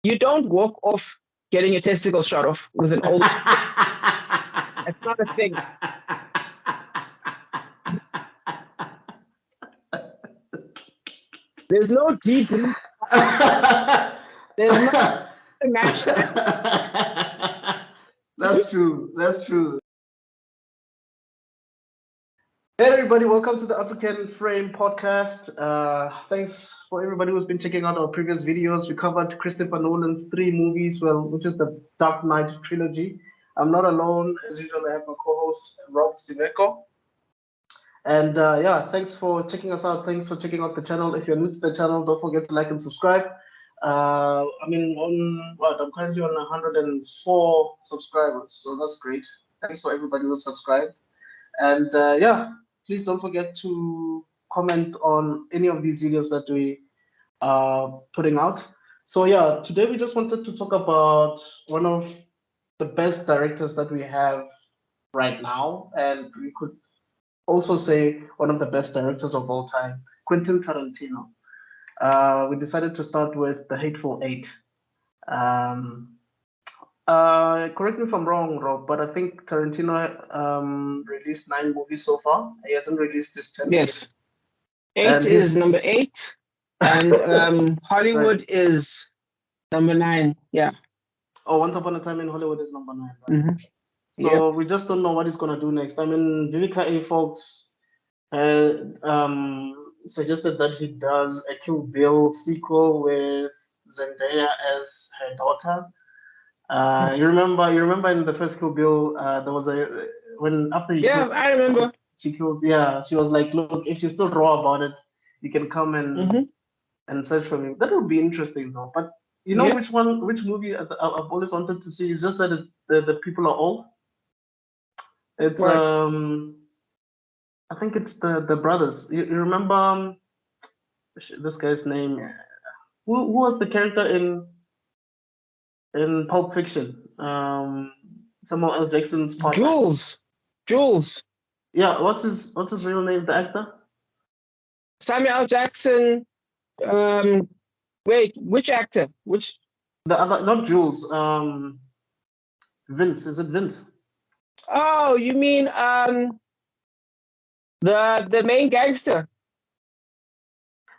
You don't walk off getting your testicles shot off with an old. That's not a thing. There's no deep. There's no match. That's true. That's true. Hey everybody, welcome to the African Frame podcast. Thanks for everybody who's been checking out our previous videos. We covered Christopher Nolan's 3 movies, which is the Dark Knight trilogy. I'm not alone, as usual. I have my co-host Rob Siveko. And thanks for checking us out. Thanks for checking out the channel. If you're new to the channel, don't forget to like and subscribe. I'm currently on 104 subscribers, so that's great. Thanks for everybody who subscribed. And please don't forget to comment on any of these videos that we are putting out. So yeah, today we just wanted to talk about one of the best directors that we have right now, and we could also say one of the best directors of all time, Quentin Tarantino. We decided to start with The Hateful Eight. Correct me if I'm wrong, Rob, but I think Tarantino released 9 movies so far. He hasn't released his 10th. Yes. 8 is number 8, and Hollywood is number 9. Yeah. Oh, Once Upon a Time in Hollywood is number 9. Right? Mm-hmm. So we just don't know what he's gonna do next. I mean, Vivica A. Fox suggested that he does a Kill Bill sequel with Zendaya as her daughter. You remember in the first Kill Bill, there was I remember. She killed. Yeah, she was like, look, if you're still raw about it, you can come and search for me. That would be interesting, though. But you know which movie I've always wanted to see? It's just that the people are old. It's I think it's the brothers. You remember this guy's name? Who was the character in Pulp Fiction? Samuel L. Jackson's partner. Jules. Yeah, what's his real name? The actor? Samuel L. Jackson. Wait, which actor? Which? The other, not Jules. Vince. Is it Vince? Oh, you mean the main gangster?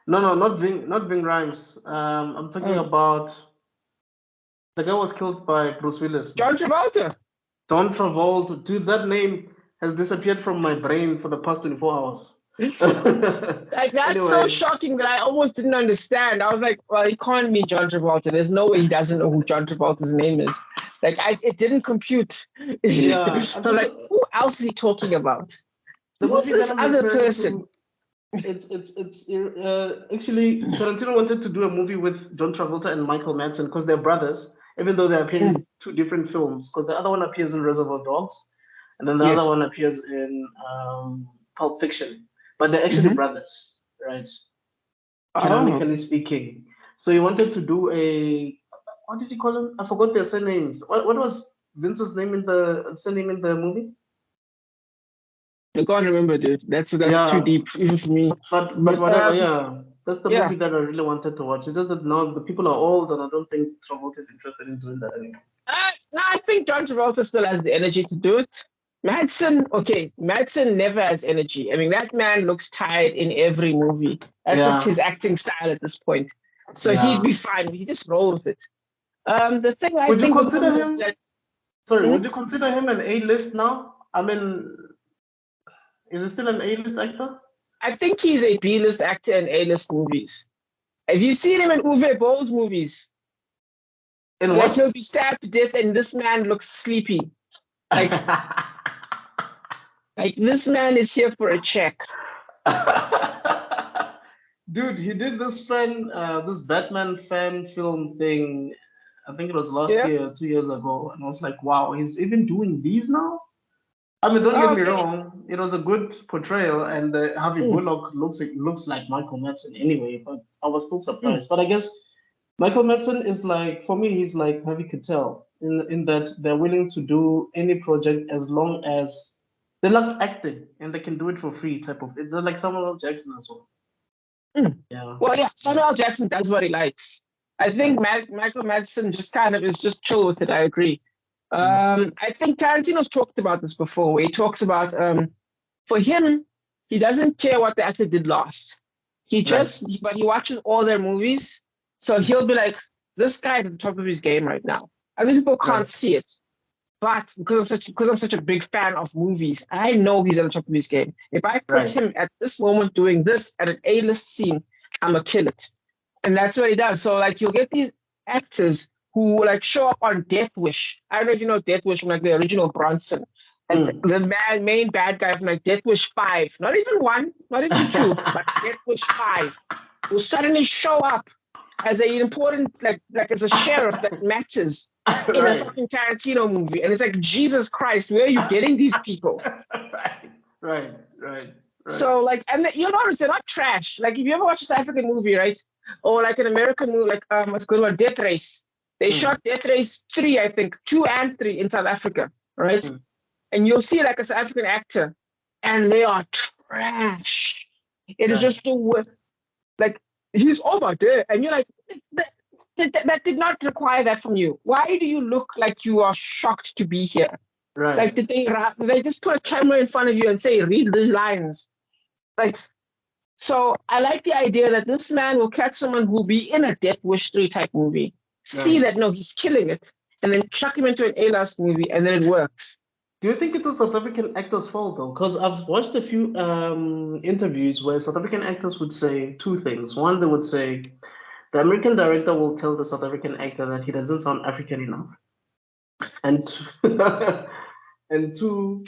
No, not Ving Rhames. I'm talking about the guy was killed by Bruce Willis. John Travolta. John Travolta. Dude, that name has disappeared from my brain for the past 24 hours. Like that's so shocking that I almost didn't understand. I was like, well, he can't mean John Travolta. There's no way he doesn't know who John Travolta's name is. Like it didn't compute. Yeah. I'm like, who else is he talking about? Who's this other person? It's actually Tarantino wanted to do a movie with John Travolta and Michael Madsen because they're brothers, even though they appear in 2 different films. Because the other one appears in Reservoir Dogs, and then the other one appears in Pulp Fiction. But they're actually brothers, right? Canonically speaking. So he wanted to do what did he call them? I forgot their surnames. What was Vince's name in the movie? I can't remember, dude. That's too deep even for me. But whatever, that's the movie that I really wanted to watch. It's just that now the people are old, and I don't think Travolta is interested in doing that anymore. No, I think John Travolta still has the energy to do it. Madsen never has energy. I mean, that man looks tired in every movie. That's just his acting style at this point. So he'd be fine. He just rolls it. The thing I think would you consider him an A-list now? I mean, is he still an A-list actor? I think he's a B-list actor in A-list movies. Have you seen him in Uwe Boll's movies? In what? He'll be stabbed to death and this man looks sleepy. Like, like this man is here for a check. Dude, he did this Batman fan film thing. I think it was last year, 2 years ago, and I was like, wow, he's even doing these now? I mean, don't get me wrong. It was a good portrayal, and Harvey Bullock looks like Michael Madsen anyway. But I was still surprised. But I guess Michael Madsen is like, for me, he's like Harvey Keitel in that they're willing to do any project as long as they love acting and they can do it for free. They're like Samuel L. Jackson as well. Yeah. Well, yeah, Samuel L. Jackson does what he likes. I think Michael Madsen just kind of is just chill with it. I agree. I think Tarantino's talked about this before. Where he talks about for him, he doesn't care what the actor did last. But he watches all their movies, so he'll be like, "This guy's at the top of his game right now." Other people can't see it, but because I'm such a big fan of movies, I know he's at the top of his game. If I put him at this moment doing this at an A-list scene, I'm gonna kill it. And that's what he does. So like you'll get these actors who like show up on Death Wish. I don't know if you know Death Wish from like the original Bronson. Like the main bad guy from like Death Wish 5. Not even 1, not even 2, but Death Wish 5 will suddenly show up as an important like as a sheriff that matters in a fucking Tarantino movie. And it's like, Jesus Christ, where are you getting these people? Right. So like, and you'll notice they're not trash. Like if you ever watch a South African movie, right? Or like an American movie, like what's good one, Death Race. They shot Death Race 3, I think, 2 and 3 in South Africa, right? And you'll see like a South African actor, and they are trash. It is just like he's over there, and you're like, that did not require that from you. Why do you look like you are shocked to be here? Right. Like did they just put a camera in front of you and say, read these lines? Like, so I like the idea that this man will catch someone who will be in a Death Wish 3 type movie, see that, no, he's killing it, and then chuck him into an A-list movie, and then it works. Do you think it's a South African actor's fault, though? Because I've watched a few interviews where South African actors would say 2 things. One, they would say the American director will tell the South African actor that he doesn't sound African enough. And and 2,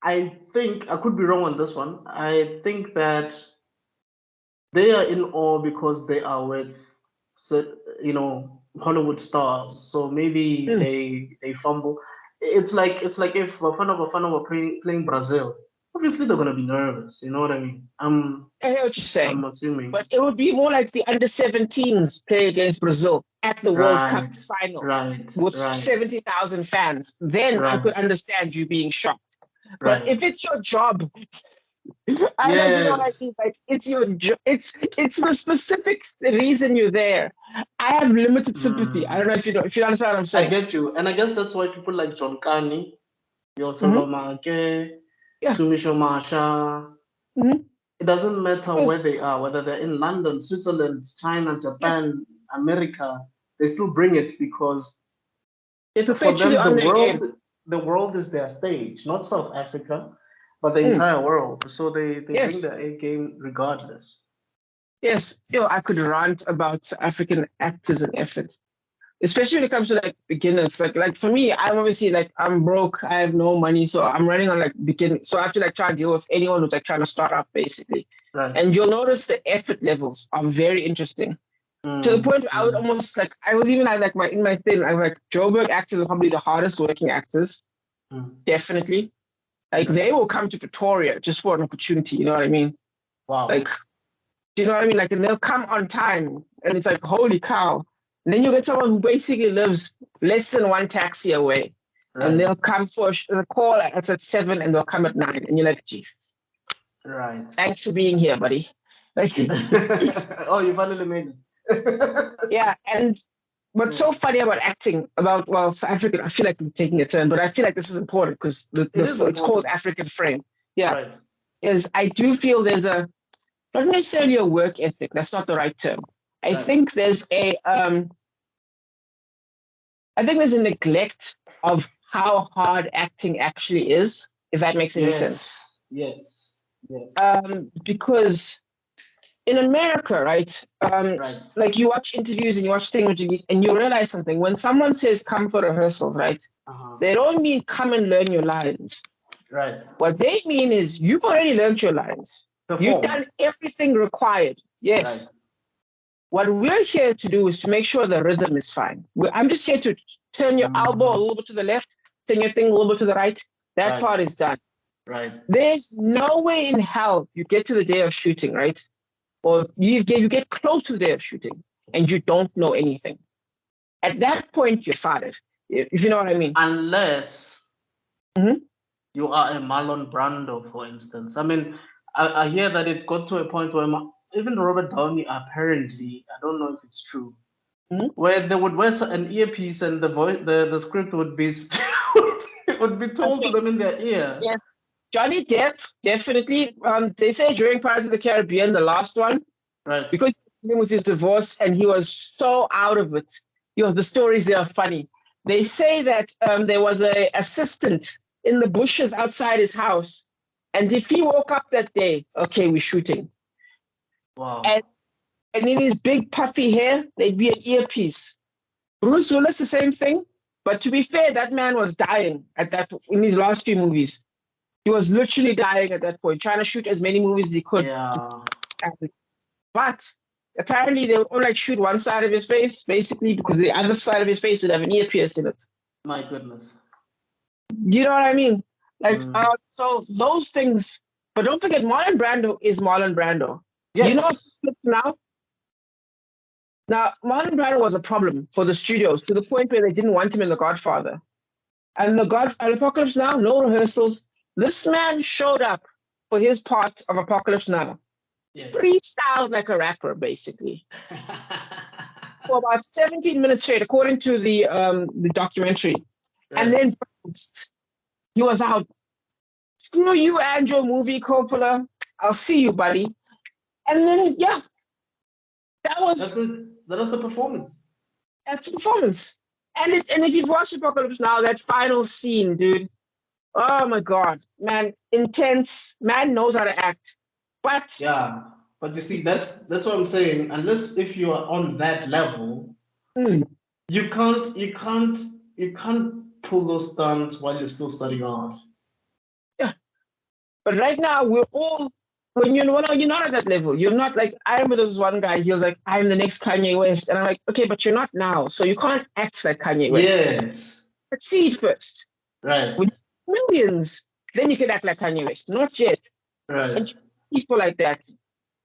I think, I could be wrong on this one, I think that they are in awe because they are with, Hollywood stars. So maybe they fumble. It's like if Bafana were playing Brazil. Obviously they're gonna be nervous. You know what I mean? I hear what you're saying. I'm assuming. But it would be more like the under-17s play against Brazil at the World Cup final with 70,000 fans. Then I could understand you being shocked. But if it's your job, I don't know what I mean. Like it's your job. It's the specific reason you're there. I have limited sympathy. I don't know if you understand what I'm saying. I get you, and I guess that's why people like John Carney, Yosolomake, Sumisho Masha. It doesn't matter where they are, whether they're in London, Switzerland, China, Japan, America. They still bring it because they're perpetually on their game. The world is their stage, not South Africa, but the entire world. So they bring their A game regardless. Yes, I could rant about African actors and effort, especially when it comes to like beginners. Like for me, I'm obviously like I'm broke, I have no money, so I'm running on like beginning. So I have to like try and deal with anyone who's like trying to start up basically. Right. And you'll notice the effort levels are very interesting. To the point where I would almost like I was even like in my thing, I'm like Joburg actors are probably the hardest working actors. Definitely. Like they will come to Pretoria just for an opportunity, you know what I mean? Wow. Like, do you know what I mean? Like, and they'll come on time, and it's like, holy cow. And then you get someone who basically lives less than 1 taxi away, and they'll come for the call. It's at 7, and they'll come at 9, and you're like, Jesus. Right. Thanks for being here, buddy. Like, oh, you finally made it. Yeah, and what's so funny about acting, South African, I feel like we're taking a turn, but I feel like this is important because it's called African frame. Yeah, right. Is I do feel there's not necessarily a work ethic. That's not the right term. I think there's a neglect of how hard acting actually is, if that makes any sense. Yes. Because in America, right? Like you watch interviews and you watch things and you realize something. When someone says come for rehearsals, right? They don't mean come and learn your lines. Right. What they mean is you've already learned your lines. You've done everything required. Yes. Right. What we're here to do is to make sure the rhythm is fine. I'm just here to turn your elbow a little bit to the left, turn your thing a little bit to the right. That part is done. Right. There's no way in hell you get to the day of shooting, right? Or you get close to the day of shooting and you don't know anything. At that point, you're fired, if you know what I mean. Unless you are a Marlon Brando, for instance. I mean, I hear that it got to a point where even Robert Downey apparently, I don't know if it's true, Mhm. where they would wear an earpiece and the script would be would be told to Okay. them in their ear. Yeah. Johnny Depp, definitely. They say during Pirates of the Caribbean, the last one, Right. because he was with his divorce and he was so out of it. The stories there are funny. They say that there was a assistant in the bushes outside his house, and if he woke up that day, okay, we're shooting. Wow. And in his big puffy hair, there'd be an earpiece. Bruce Willis, the same thing. But to be fair, that man was dying in his last few movies. He was literally dying at that point, trying to shoot as many movies as he could. Yeah. But apparently they would only shoot one side of his face, basically because the other side of his face would have an earpiece in it. My goodness. You know what I mean? So those things. But don't forget, Marlon Brando is Marlon Brando. Yes. You know now? Now, Marlon Brando was a problem for the studios to the point where they didn't want him in The Godfather. And Apocalypse Now, no rehearsals. This man showed up for his part of Apocalypse Now. Yes. Freestyled like a rapper, basically. For about 17 minutes straight, according to the documentary. Right. And then he was out. Screw you and your movie, Coppola. I'll see you, buddy. And then, yeah. That was the performance. That's the performance. And if you've watched Apocalypse Now, that final scene, dude. Oh my God, man, intense. Man knows how to act. But yeah, but you see, that's what I'm saying. Unless if you are on that level, you can't pull those stunts while you're still studying art. Yeah, but right now we're all you're not at that level. You're not like, I remember there was one guy. He was like, "I'm the next Kanye West," and I'm like, "Okay, but you're not now, so you can't act like Kanye West." Yes. Succeed first. Right. With millions, then you can act like Kanye West. Not yet. Right. And people like that.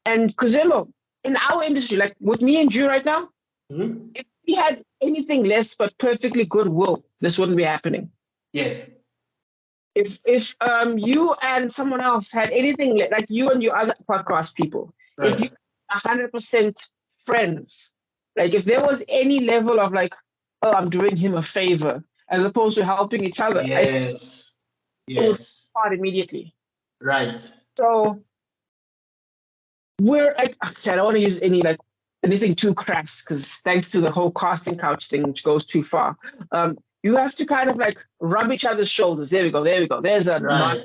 And because in our industry, like with me and Drew right now, if we had anything less but perfectly goodwill, this wouldn't be happening. Yes. If you and someone else had anything like you and your other podcast people, right. If you 100% friends, like if there was any level of like, oh, I'm doing him a favor, as opposed to helping each other, yes, it would start immediately. Right. So we're like, okay, I don't want to use anything too crass because thanks to the whole casting couch thing, which goes too far. You have to kind of like rub each other's shoulders. There we go. There's a not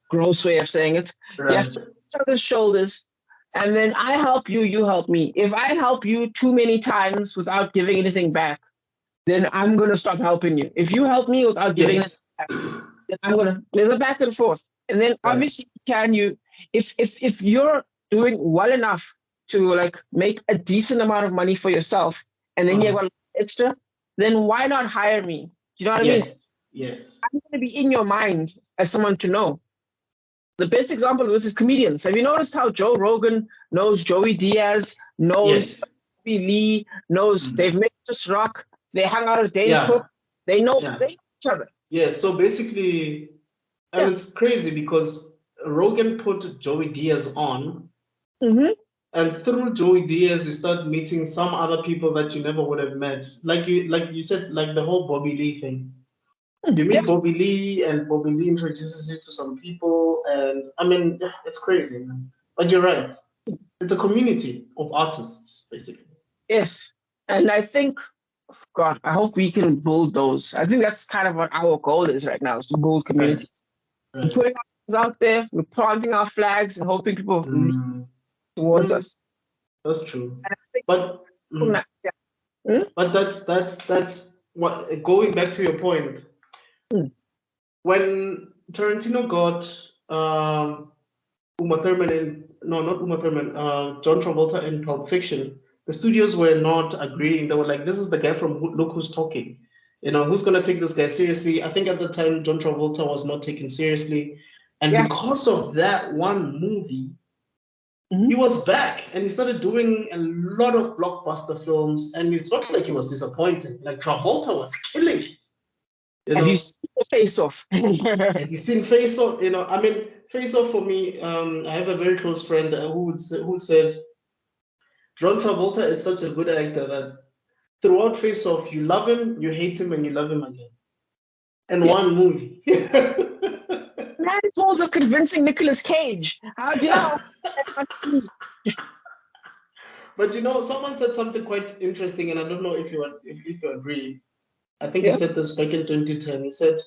gross way of saying it. Right. You have to rub each other's shoulders, and then I help you, you help me. If I help you too many times without giving anything back, then I'm gonna stop helping you. If you help me without giving it back, then there's a back and forth. And then obviously if you're doing well enough to like make a decent amount of money for yourself, and then you have extra, then why not hire me? Do you know what I mean? Yes. I'm going to be in your mind as someone to know. The best example of this is comedians. Have you noticed how Joe Rogan knows Joey Diaz, knows Lee, knows they've made this rock, they hang out with Dane Cook, they know each other. Yeah, so basically, and it's crazy because Rogan put Joey Diaz on, and through Joey Diaz, you start meeting some other people that you never would have met. Like you said, like the whole Bobby Lee thing. You meet Bobby Lee, and Bobby Lee introduces you to some people, and I mean, it's crazy, man. But you're right. It's a community of artists, basically. Yes, and I think, God, I hope we can build those. I think that's kind of what our goal is right now, is to build communities. Right. We're putting ourselves out there, we're planting our flags and hoping people towards us. That's true. But that's what, going back to your point, when Tarantino got Uma Thurman John Travolta in Pulp Fiction, the studios were not agreeing. They were like, this is the guy from Look Who's Talking. Who's going to take this guy seriously? I think at the time, John Travolta was not taken seriously. And because of that one movie, he was back and he started doing a lot of blockbuster films. And it's not like he was disappointed. Like Travolta was killing it. Have you seen Face Off? Have you seen Face Off? I mean, Face Off for me, I have a very close friend who said John Travolta is such a good actor that throughout Face Off, you love him, you hate him, and you love him again. In one movie. Man, it's also convincing Nicolas Cage. How do you know? But someone said something quite interesting, and I don't know if you agree. I think he said this back in 2010. He said,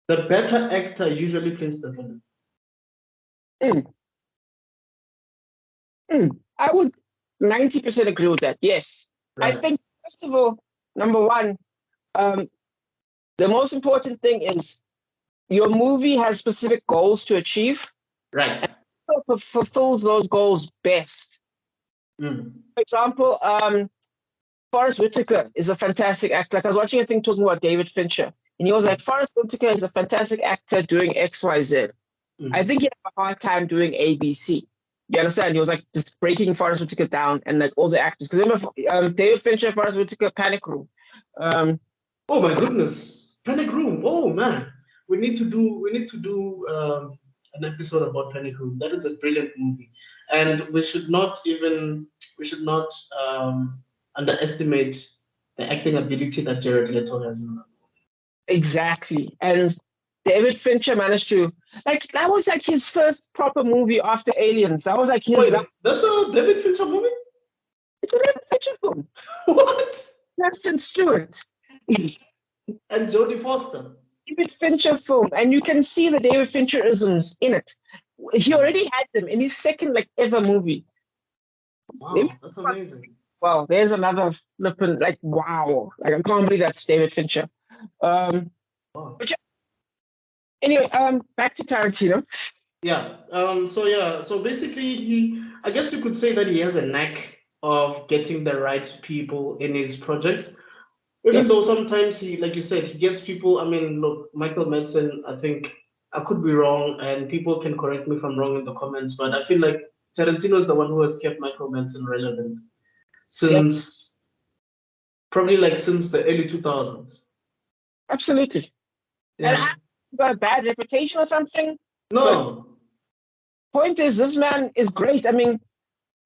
the better actor usually plays the villain. I would 90% agree with that. Yes. Right. I think, first of all, number one, the most important thing is your movie has specific goals to achieve. Right. And fulfills those goals best. For example, Forrest Whitaker is a fantastic actor. Like I was watching a thing talking about David Fincher, and he was like, Forrest Whitaker is a fantastic actor doing X, Y, Z. I think he had a hard time doing ABC. You understand? He was like just breaking Forrest Whitaker down and like all the actors. Because remember, David Fincher, Forrest Whitaker, Panic Room. Oh my goodness, Panic Room! Oh man, we need to do an episode about Panic Room. That is a brilliant movie, and we should not underestimate the acting ability that Jared Leto has in that movie. Exactly, and David Fincher managed to that was like his first proper movie after Aliens. That was like his. Wait, that's a David Fincher movie? It's a David Fincher film. What? Kristen Stewart. And Jodie Foster. David Fincher film, and you can see the David Fincherisms in it. He already had them in his second ever movie. Wow, that's amazing. Well, there's another flippin' wow. I can't believe that's David Fincher. But anyway, back to Tarantino. Yeah. So basically I guess you could say that he has a knack of getting the right people in his projects. Even though sometimes he, like you said, he gets people. I mean, look, Michael Madsen, I think I could be wrong, and people can correct me if I'm wrong in the comments, but I feel like Tarantino is the one who has kept Michael Madsen relevant since probably since the early 2000s. Absolutely. Yeah. And he got a bad reputation or something? No. Point is, this man is great. I mean,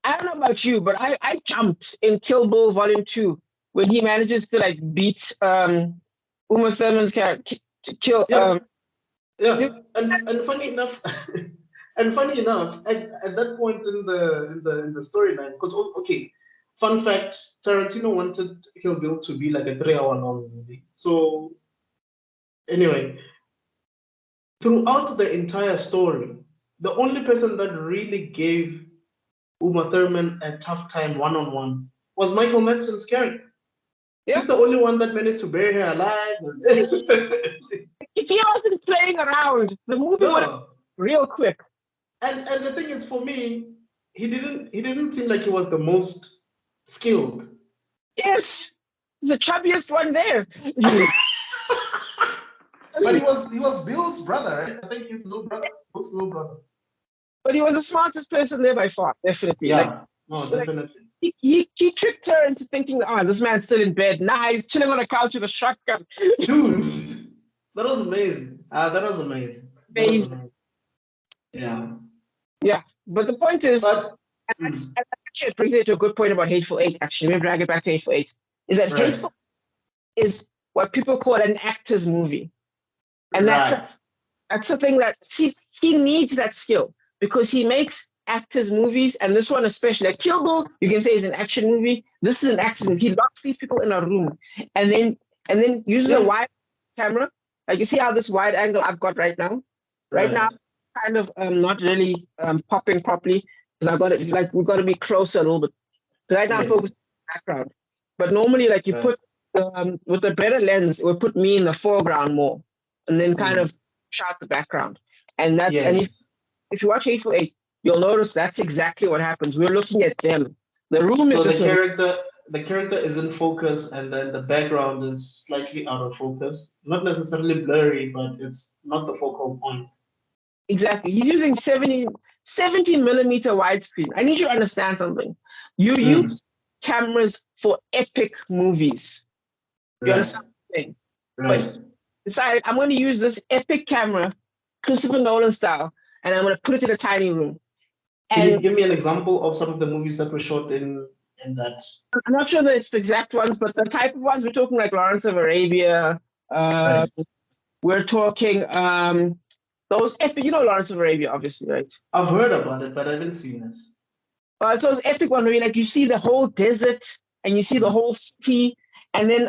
I don't know about you, but I jumped in Kill Bill Volume 2 when he manages to beat Uma Thurman's character to kill. And funny enough, at that point in the storyline, because fun fact, Tarantino wanted Kill Bill to be like a 3-hour long movie. So anyway, throughout the entire story, the only person that really gave Uma Thurman a tough time one-on-one was Michael Madsen's character. Yeah. He's the only one that managed to bury her alive. If he wasn't playing around, the movie would real quick. And the thing is, for me, he didn't seem like he was the most skilled. Yes, he's the chubbiest one there. But he was Bill's brother, right? I think his little brother. But he was the smartest person there by far, definitely. Yeah, definitely. He tricked her into thinking, this man's still in bed. Nah, he's chilling on a couch with a shotgun. Dude, that was amazing. That was amazing. Yeah. Yeah, but the point is, and actually brings it to a good point about Hateful Eight, actually. Let me drag it back to Hateful Eight. Is that Hateful is what people call an actor's movie. And that's the thing that, he needs that skill because he makes actors movies, and this one especially, like Kill Bill, you can say is an action movie. This is an action movie. He locks these people in a room and then uses a wide camera. Like you see how this wide angle I've got right now? Right now, kind of not really popping properly because I've got it we've got to be closer a little bit. Right now I'm focused on the background. But normally you put with the better lens, it would put me in the foreground more and then kind of shout the background. And that and if you watch Hateful Eight, you'll notice that's exactly what happens. We're looking at them. The room is the character is in focus, and then the background is slightly out of focus. Not necessarily blurry, but it's not the focal point. Exactly. He's using 70 millimeter widescreen. I need you to understand something. You use cameras for epic movies. Do you understand what I'm saying? But decide, I'm going to use this epic camera, Christopher Nolan style, and I'm going to put it in a tiny room. Can you And give me an example of some of the movies that were shot in that? I'm not sure the exact ones, but the type of ones we're talking, like Lawrence of Arabia. Right. We're talking those epic. You know Lawrence of Arabia, obviously, right? I've heard about it, but I haven't seen it. So it's epic one where like you see the whole desert and you see the whole city, and then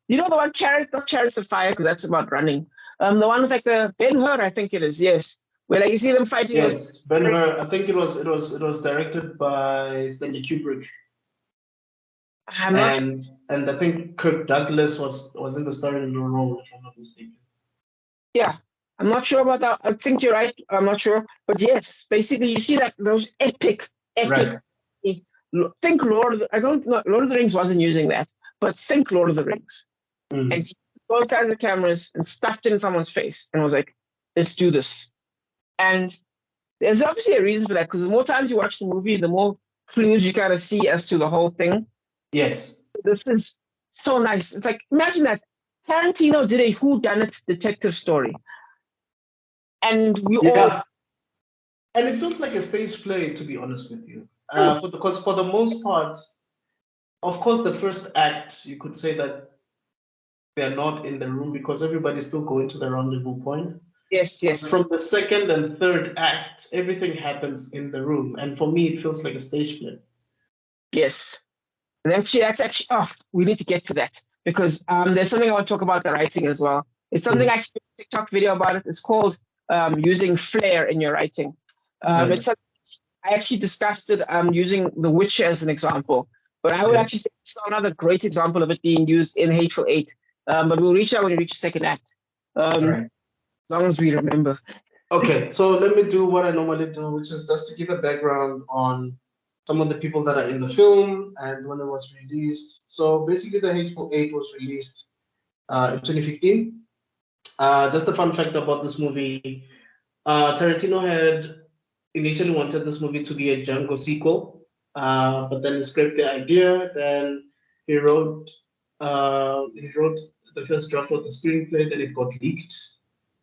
you know the one not Chariots of Fire, because that's about running. The one with like the Ben-Hur, I think it is, yes, where like you see them fighting. Yes, Ben-Hur. I think it was directed by Stanley Kubrick. I'm not sure. And I think Kirk Douglas was in the starring role, if I'm not mistaken. Yeah, I'm not sure about that. I think you're right. I'm not sure, but yes, basically you see that those epic. Right. Think Lord of the, I don't know. Lord of the Rings wasn't using that, but think Lord of the Rings. And he took those kinds of cameras and stuffed it in someone's face and was like, let's do this. And there's obviously a reason for that, because the more times you watch the movie, the more clues you kind of see as to the whole thing. Yes. This is so nice. It's like, imagine that Tarantino did a whodunit detective story. And we all. And it feels like a stage play, to be honest with you. Because for the most part, of course, the first act, you could say that they're not in the room because everybody's still going to the rendezvous point. Yes. From the second and third act, everything happens in the room. And for me, it feels like a stage play. Yes. And actually, that's actually, we need to get to that, because there's something I want to talk about, the writing as well. It's something I actually did a TikTok video about it. It's called using flair in your writing. It's something I actually discussed it using The Witcher as an example. But I would actually say it's another great example of it being used in Hateful Eight. But we'll reach out when we reach the second act. As long as we remember. Okay, so let me do what I normally do, which is just to give a background on some of the people that are in the film and when it was released. So basically, The Hateful Eight was released in 2015. Just a fun fact about this movie, Tarantino had initially wanted this movie to be a Django sequel, but then he scrapped the idea. Then he wrote the first draft of the screenplay. Then it got leaked,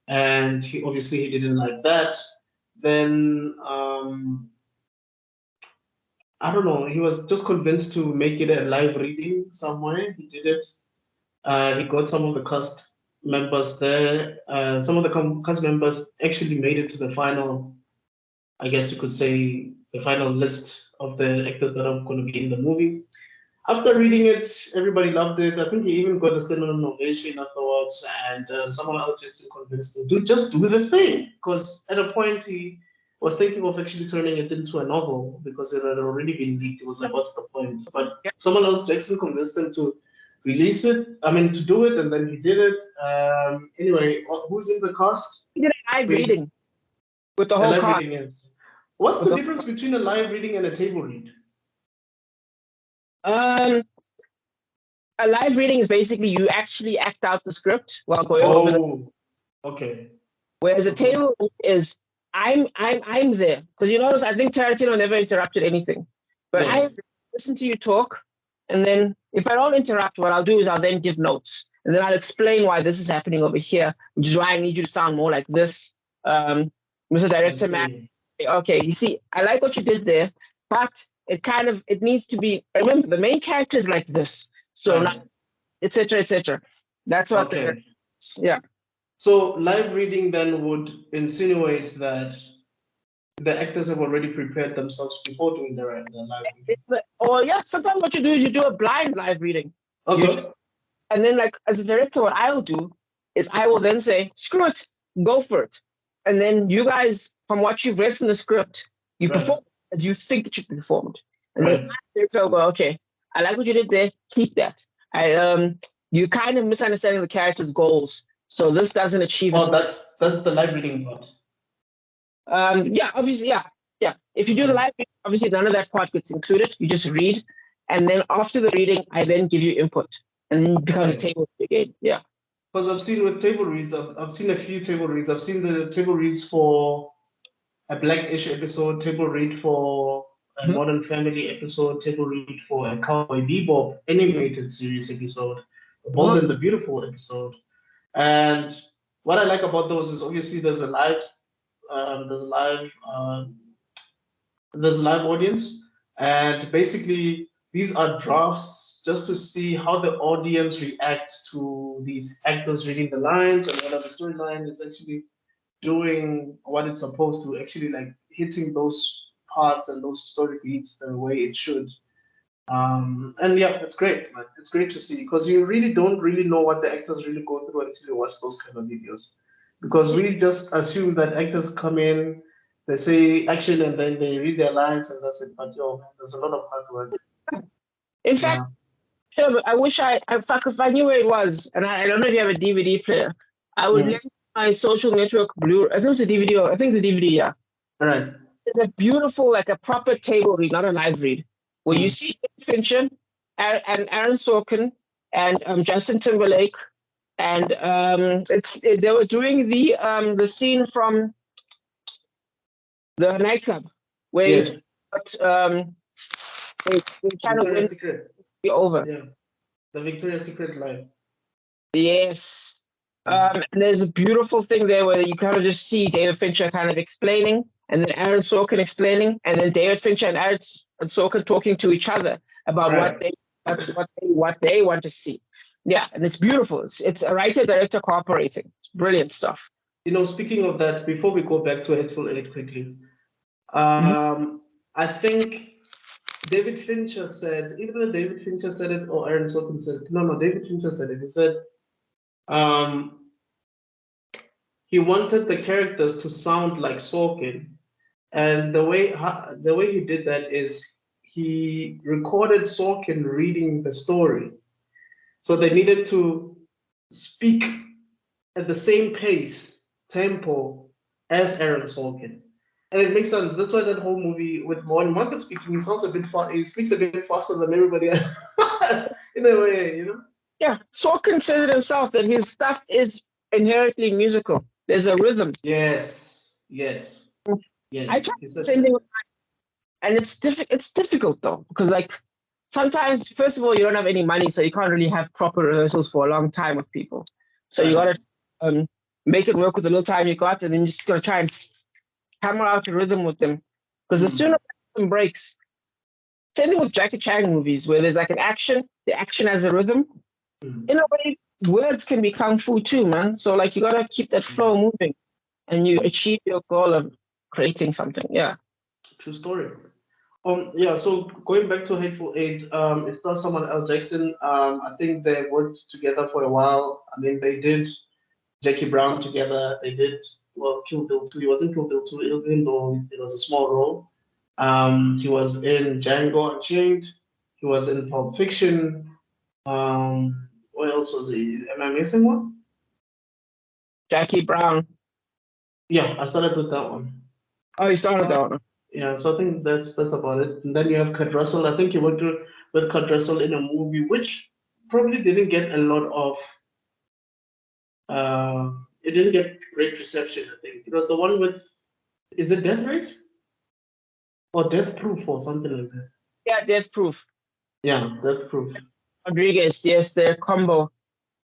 and he didn't like that. Then I don't know. He was just convinced to make it a live reading somewhere. He did it. He got some of the cast members there. Some of the cast members actually made it to the final, I guess you could say, the final list of the actors that are going to be in the movie. After reading it, everybody loved it. I think he even got a standing ovation afterwards, and someone else Jackson convinced him to just do the thing. Because at a point, he was thinking of actually turning it into a novel because it had already been leaked. It was like, what's the point? But someone else Jackson convinced him to release it. I mean, to do it, and then he did it. Anyway, who's in the cast? He did a live reading with the whole cast. What's the difference between a live reading and a table read? A live reading is basically you actually act out the script while going over the. Okay. Whereas a table read is I'm there, because you notice I think Tarantino never interrupted anything, but I listen to you talk, and then if I don't interrupt, what I'll do is I'll then give notes, and then I'll explain why this is happening over here, which is why I need you to sound more like this, Mr. Director man. Okay, you see, I like what you did there, but it needs to be. Remember, the main character is like this, so now, etc., etc. That's what. Okay. Yeah. So live reading then would insinuate that the actors have already prepared themselves before doing the live reading. Or yeah, sometimes what you do is you do a blind live reading. Okay. And then, like, as a director, what I'll do is I will then say, screw it, go for it. And then you guys, from what you've read from the script, you perform as you think it should be performed. And then the director will go, okay, I like what you did there, keep that. You kind of misunderstanding the character's goals, so this doesn't achieve its. That's the live reading part. Yeah, obviously, yeah. If you do the live reading, obviously none of that part gets included. You just read, and then after the reading, I then give you input, and then it becomes a table read again. Yeah. Because I've seen with table reads, I've seen a few table reads. I've seen the table reads for a Blackish episode, table read for a Modern Family episode, table read for a Cowboy Bebop animated series episode, a Bold and the Beautiful episode. And what I like about those is obviously there's a live there's a live audience, and basically these are drafts just to see how the audience reacts to these actors reading the lines and whether the storyline is actually doing what it's supposed to, actually like hitting those parts and those story beats the way it should. And yeah, it's great, man. It's great to see because you really don't really know what the actors really go through until you watch those kind of videos. Because we just assume that actors come in, they say action, and then they read their lines, and that's it. But yo, man, there's a lot of hard work. In fact, Yeah. sure, I wish if I knew where it was, and I don't know if you have a DVD player, I would link my social network Blu. I think it's a DVD. I think it's a DVD. Yeah, All right. it's a beautiful, like a proper table read, not a live read, where you see Fincher and Aaron Sorkin and Justin Timberlake, and they were doing the scene from the nightclub where Yes. they trying to win Victoria's Secret. you over. Yeah. The Victoria's Secret line. Yes. And there's a beautiful thing there where you kind of just see David Fincher kind of explaining, and then Aaron Sorkin explaining, and then David Fincher and Aaron Sorkin talking to each other about Right. what they want to see. Yeah, and it's beautiful. It's a writer-director cooperating. It's brilliant stuff. You know, speaking of that, before we go back to Hateful Eight quickly, I think David Fincher said, either David Fincher said it or Aaron Sorkin said it. No, David Fincher said it. He said he wanted the characters to sound like Sorkin, and the way he did that is he recorded Sorkin reading the story, so they needed to speak at the same pace, tempo as Aaron Sorkin. And it makes sense. That's why that whole movie with Marcus speaking, he sounds a bit fast. He speaks a bit faster than everybody else, in a way, you know. Yeah, Sorkin says it himself that his stuff is inherently musical. There's a rhythm. Yes, yes, yes. I try the same thing, and it's difficult though because like sometimes, first of all, you don't have any money, so you can't really have proper rehearsals for a long time with people. So you gotta make it work with the little time you got, and then you just gotta try and hammer out a rhythm with them. Because the sooner the rhythm breaks, same thing with Jackie Chan movies, where there's like the action has a rhythm. In a way, words can be kung fu too, man. So like you gotta keep that flow moving, and you achieve your goal of creating something. Yeah. True story. Yeah, so going back to Hateful Eight, it's not Samuel L. Jackson. I think they worked together for a while. I mean, they did Jackie Brown together. They did, well, Kill Bill 2. He was in Kill Bill 2, even though it was a small role. He was in Django Unchained. He was in Pulp Fiction. What else was he? Am I missing one? Jackie Brown. Yeah, I started with that one. Oh, you started that one. Yeah, so I think that's about it. And then you have Kurt Russell. I think you worked with Kurt Russell in a movie which probably didn't get a lot of. It didn't get great reception. I think it was the one with, is it Death Race or Death Proof or something like that? Yeah, Death Proof. Yeah, Death Proof. Rodriguez, yes, their combo.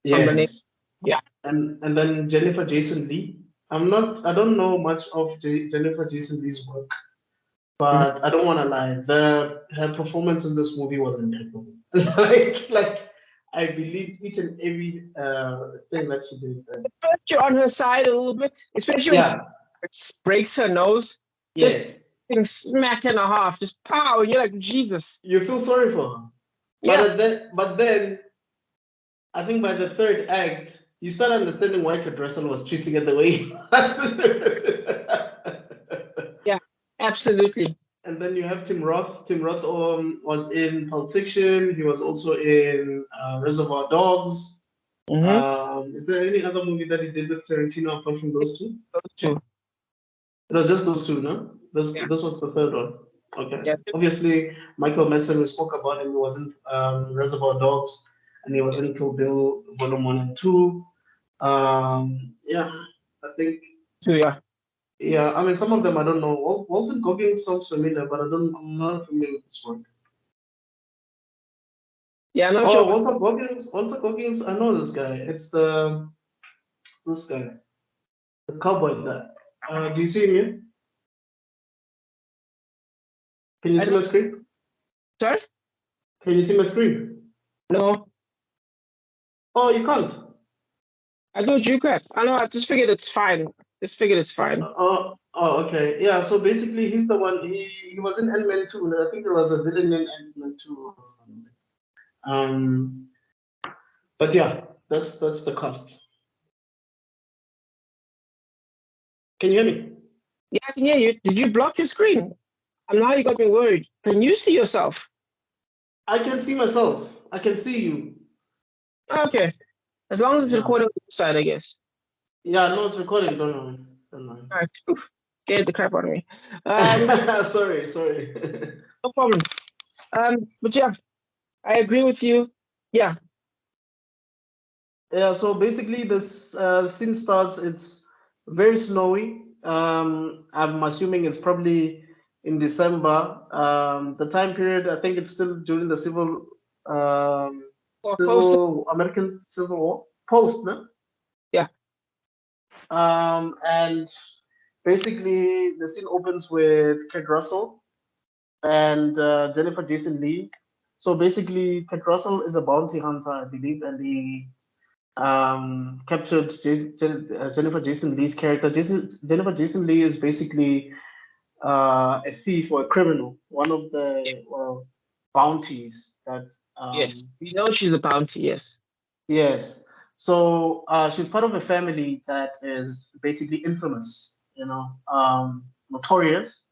Yes. Yeah. And then Jennifer Jason Leigh. I don't know much of Jennifer Jason Leigh's work, but I don't want to lie. Her performance in this movie was impeccable. like I believe each and every thing that she did. First, you're on her side a little bit, especially when it breaks her nose. Yes. Just smack and a half, just pow, and you're like, Jesus. You feel sorry for her. But then, I think by the third act, you start understanding why Kurt Russell was treating it the way he was. Yeah, absolutely. And then you have Tim Roth. Tim Roth was in Pulp Fiction. He was also in Reservoir Dogs. Is there any other movie that he did with Tarantino apart from those two? Those two. It was just those two, no? This was the third one. Okay. Yeah. Obviously, Michael Madsen, we spoke about him. He was in Reservoir Dogs, and he was in Kill Bill Volume 1 and 2. Yeah, I think. Two, yeah. Yeah, I mean, some of them I don't know. Walton Goggins sounds familiar, but I'm not familiar with this one. Yeah, I'm not sure. Walter Goggins, I know this guy. It's this guy, the cowboy guy. Do you see him here? Can you see my screen? Sorry? Can you see my screen? No. Oh, you can't? I thought you could. I know, I just figured it's fine. Oh, okay. Yeah, so basically he's the one, he was in Ant-Man 2. I think there was a villain in Ant-Man 2 or something. But yeah, that's the cast. Can you hear me? Yeah, I can hear you. Did you block your screen? And now you got me worried. Can you see yourself? I can see myself. I can see you. Okay. As long as it's Yeah. recording on the side, I guess. Yeah, no, it's recording. Don't worry. All right. Oof. Scared the crap out of me. Sorry. No problem. But yeah, I agree with you. Yeah. Yeah, so basically this scene starts, it's very snowy. I'm assuming it's probably in December. The time period, I think it's still during the Post. American Civil War. Post, no? Yeah. And basically the scene opens with Kurt Russell and Jennifer Jason Leigh. So basically, Kurt Russell is a bounty hunter, I believe, and he captured Jennifer Jason Leigh's character. Jennifer Jason Leigh is basically a thief or a criminal, one of the bounties that. Yes. We know she's a bounty, yes. Yes. So she's part of a family that is basically infamous, notorious.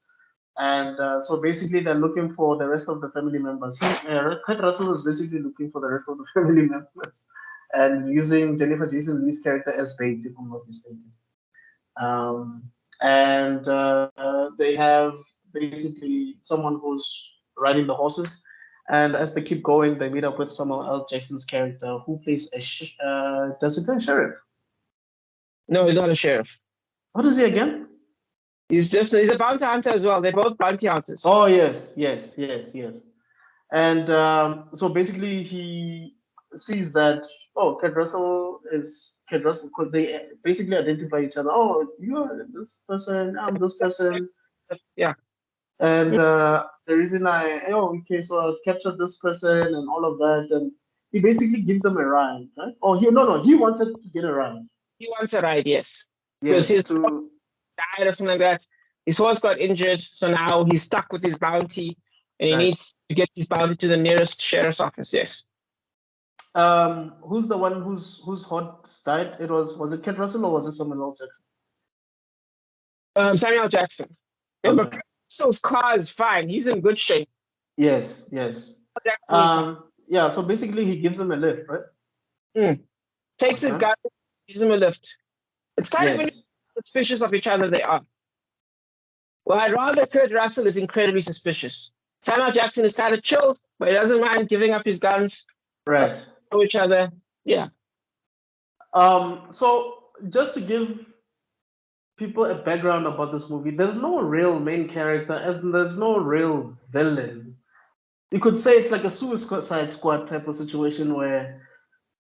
And so basically, they're looking for the rest of the family members. Kurt Russell is basically looking for the rest of the family members and using Jennifer Jason Leigh's character as bait, if I'm not mistaken. And they have basically someone who's riding the horses. And as they keep going, they meet up with Samuel L. Jackson's character, who plays does he play a sheriff? No, he's not a sheriff. What is he again? He's a bounty hunter as well. They're both bounty hunters. Oh, yes. And so basically, he sees that, Kurt Russell, because they basically identify each other. Oh, you are this person, I'm this person. Yeah. And the reason so I've captured this person and all of that. And he basically gives them a ride, right? Oh, he wanted to get a ride. He wants a ride, yes. Yes, because his died or something like that. His horse got injured, so now he's stuck with his bounty, and he needs to get his bounty to the nearest sheriff's office. Yes. Who's the one whose horse died? Was it Kurt Russell or was it Samuel L. Jackson? Samuel Jackson. Remember, Kurt Russell's car is fine. He's in good shape. Yes. Yeah. So basically, he gives him a lift, right? Takes his gun, gives him a lift. It's kind of suspicious of each other they are. Well, I'd rather Kurt Russell is incredibly suspicious. Samuel Jackson is kind of chilled, but he doesn't mind giving up his guns. Right. Know each other. Yeah. So just to give people a background about this movie, there's no real main character, as in there's no real villain. You could say it's like a Suicide Squad type of situation where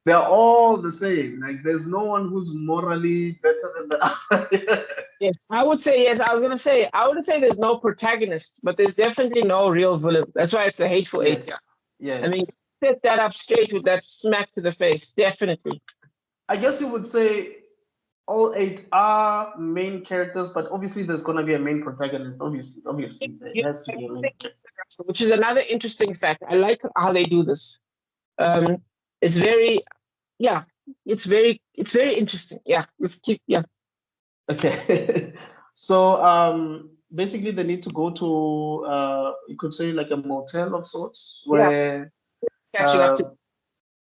they're all the same. Like there's no one who's morally better than the other. Yes, I would say yes. I wouldn't say there's no protagonist, but there's definitely no real villain. That's why it's a hateful eight. Yes. I mean, set that up straight with that smack to the face. Definitely. I guess you would say all 8 are main characters, but obviously there's gonna be a main protagonist. Obviously, there has to be a main character. Which is another interesting fact. I like how they do this. It's very interesting. Yeah, let's keep. Yeah. Okay. So basically they need to go to you could say like a motel of sorts where catching up to.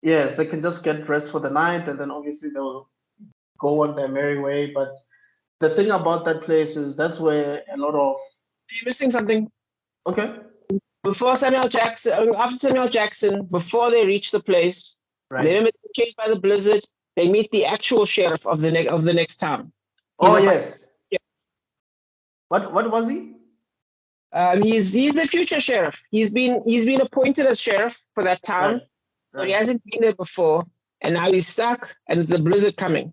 Yes, they can just get dressed for the night and then obviously they will go on their merry way. But the thing about that place is that's where a lot of. You're missing something. Okay. After Samuel Jackson, before they reach the place, they get chased by the blizzard. They meet the actual sheriff of the next town. Yes. Yeah. What was he? He's the future sheriff. He's been appointed as sheriff for that town. Right. So he hasn't been there before, and now he's stuck, and there's a blizzard coming.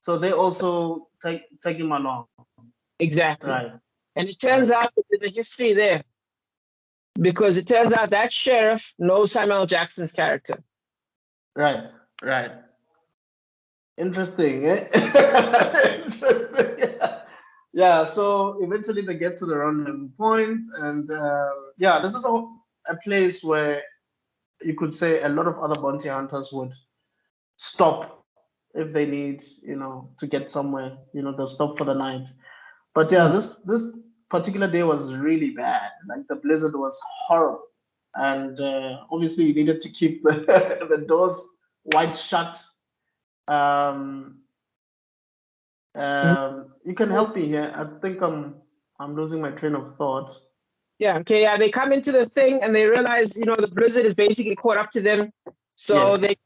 So they also take him along. Exactly. Right. And it turns out there's a history there. because it turns out that sheriff knows Samuel L. Jackson's character. Right. Interesting, eh? Interesting. Yeah, so eventually they get to the rendezvous point, and this is a place where you could say a lot of other bounty hunters would stop if they need, to get somewhere. They'll stop for the night. But yeah, this particular day was really bad. Like the blizzard was horrible, and obviously you needed to keep the doors wide shut. You can help me here. I think I'm losing my train of thought. Yeah. Okay. Yeah. They come into the thing and they realize, the blizzard is basically caught up to them. So there's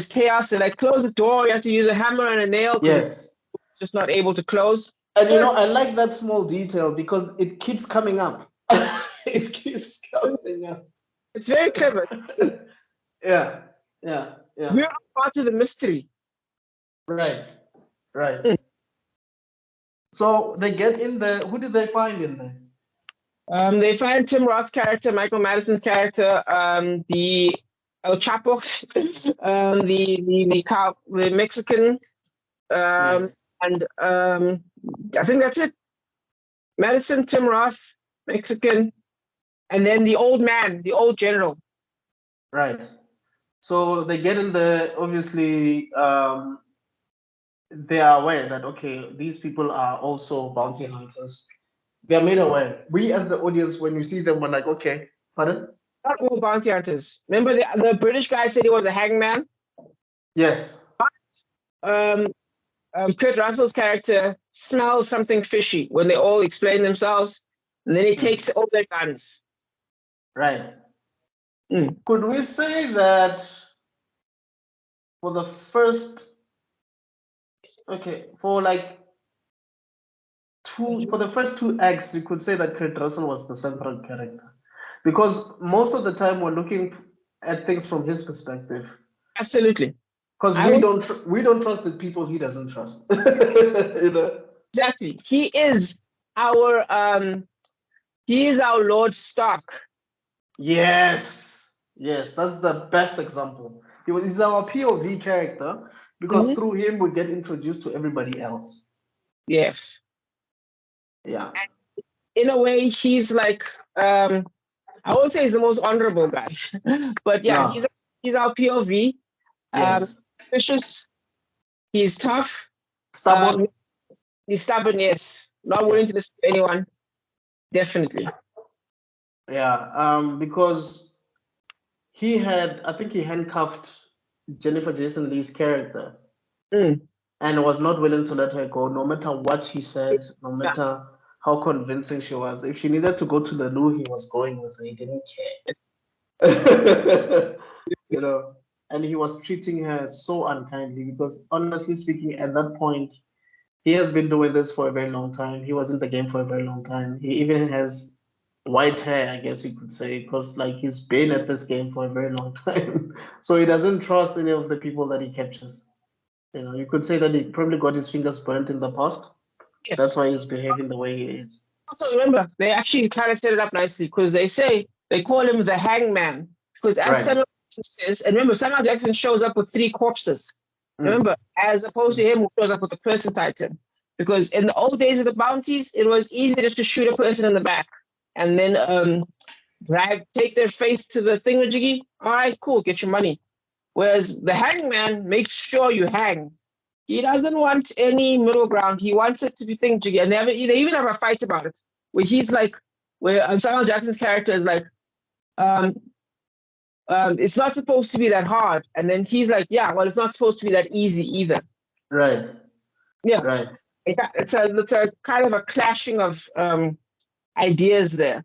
chaos. They like close the door. You have to use a hammer and a nail. Yes. It's just not able to close. And I like that small detail because it keeps coming up. It keeps coming up. It's very clever. Yeah. We're part of the mystery. Right. So they get in there. Who did they find in there? They find Tim Roth's character, Michael Madison's character, the El Chapo, the Mexican, Yes. and I think that's it. Madison, Tim Roth, Mexican, and then the old man, the old general. Right. So they get in there. Obviously, they are aware that these people are also bounty hunters. They are made aware. We, as the audience, when we see them, we're like, okay, pardon? Not all bounty hunters. Remember the British guy said he was a hangman? Yes. Kurt Russell's character smells something fishy when they all explain themselves, and then he takes all their guns. Right. Could we say that for the first, for the first two acts, you could say that Kurt Russell was the central character, because most of the time we're looking at things from his perspective. Absolutely. Because we don't trust the people he doesn't trust. Exactly. He is our Lord Stark. Yes, that's the best example. He's our POV character because through him we get introduced to everybody else. Yes. Yeah. And in a way, he's like I won't say he's the most honorable guy, but yeah, he's our POV. Yes. Vicious. He's tough. Stubborn. He's stubborn. Yes. Not willing to listen to anyone. Definitely. Yeah. Because I think he handcuffed Jennifer Jason Leigh's character and was not willing to let her go, no matter what she said, no matter how convincing she was. If she needed to go to the loo, he was going with her. He didn't care. And he was treating her so unkindly because, honestly speaking, at that point, he has been doing this for a very long time. He was in the game for a very long time. He even has white hair, I guess you could say, because he's been at this game for a very long time. So he doesn't trust any of the people that he captures. You could say that he probably got his fingers burnt in the past. Yes. That's why he's behaving the way he is. Also, remember, they actually kind of set it up nicely because they call him the hangman. Because as Samuel Jackson says, and remember, Samuel Jackson shows up with 3 corpses. Remember, as opposed to him who shows up with a person titan. Because in the old days of the bounties, it was easy just to shoot a person in the back and then take their face to the thingamajiggy. All right, cool, get your money. Whereas the hangman makes sure you hang. He doesn't want any middle ground. He wants it to be thingamajiggy. And they even have a fight about it, where he's like, where Samuel Jackson's character is like, it's not supposed to be that hard. And then he's like, yeah, well, it's not supposed to be that easy either. Right. Yeah. Right. It's a kind of a clashing of ideas there.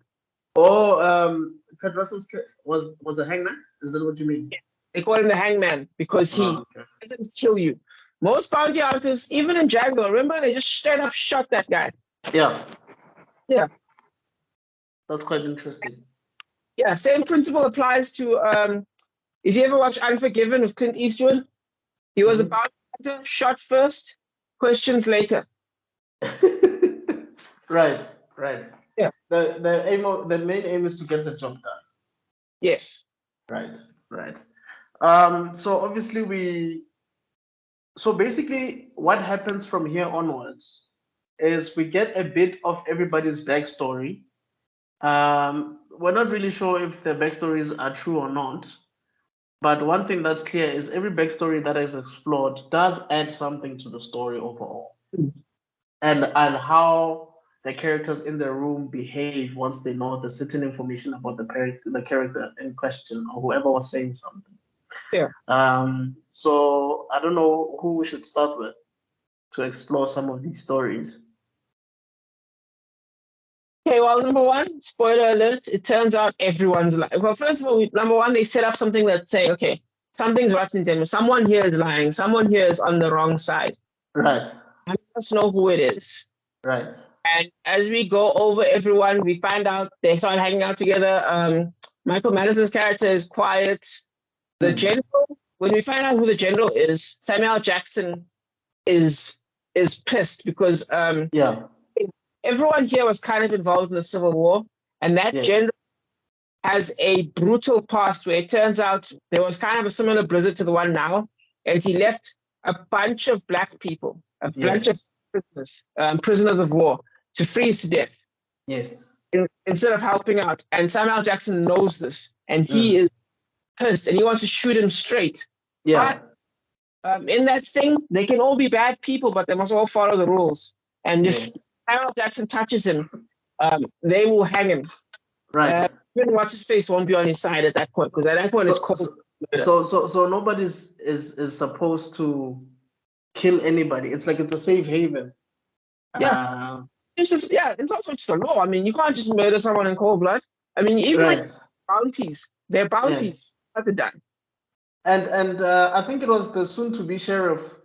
Oh, Kurt Russell was a hangman? Is that what you mean? Yeah. They call him the hangman because he doesn't kill you. Most bounty hunters, even in Django, remember, they just straight up shot that guy. Yeah. Yeah. That's quite interesting. Yeah, same principle applies to if you ever watch Unforgiven with Clint Eastwood, he was a bounty hunter, shot first, questions later. Right. Yeah. The main aim is to get the job done. Yes. Right. So obviously so basically what happens from here onwards is we get a bit of everybody's backstory. We're not really sure if the backstories are true or not, but one thing that's clear is every backstory that is explored does add something to the story overall, and how the characters in the room behave once they know the certain information about the character in question or whoever was saying something. Yeah. So I don't know who we should start with to explore some of these stories. Okay, well, number one, spoiler alert, it turns out everyone's lying. Well, first of all, number one, they set up something that say, okay, something's rotten in Denver. Someone here is lying. Someone here is on the wrong side. Right. And let us know who it is. Right. And as we go over everyone, we find out they start hanging out together. Michael Madison's character is quiet. The general, when we find out who the general is, Samuel Jackson is pissed because everyone here was kind of involved in the Civil War, and that general has a brutal past where it turns out there was kind of a similar blizzard to the one now, and he left a bunch of black people, a bunch of prisoners of war, to freeze to death. Yes. Instead of helping out. And Samuel Jackson knows this, and he is pissed, and he wants to shoot him straight. Yeah. But in that thing, they can all be bad people, but they must all follow the rules. And if Samuel Jackson touches him, they will hang him. Right. Even what's his face won't be on his side at that point, because at that point it's cold. So nobody is supposed to kill anybody. It's like it's a safe haven. Yeah. It's also the law. I mean, you can't just murder someone in cold blood. I mean, even like bounties, they're bounties. Have it done. And I think it was the soon-to-be sheriff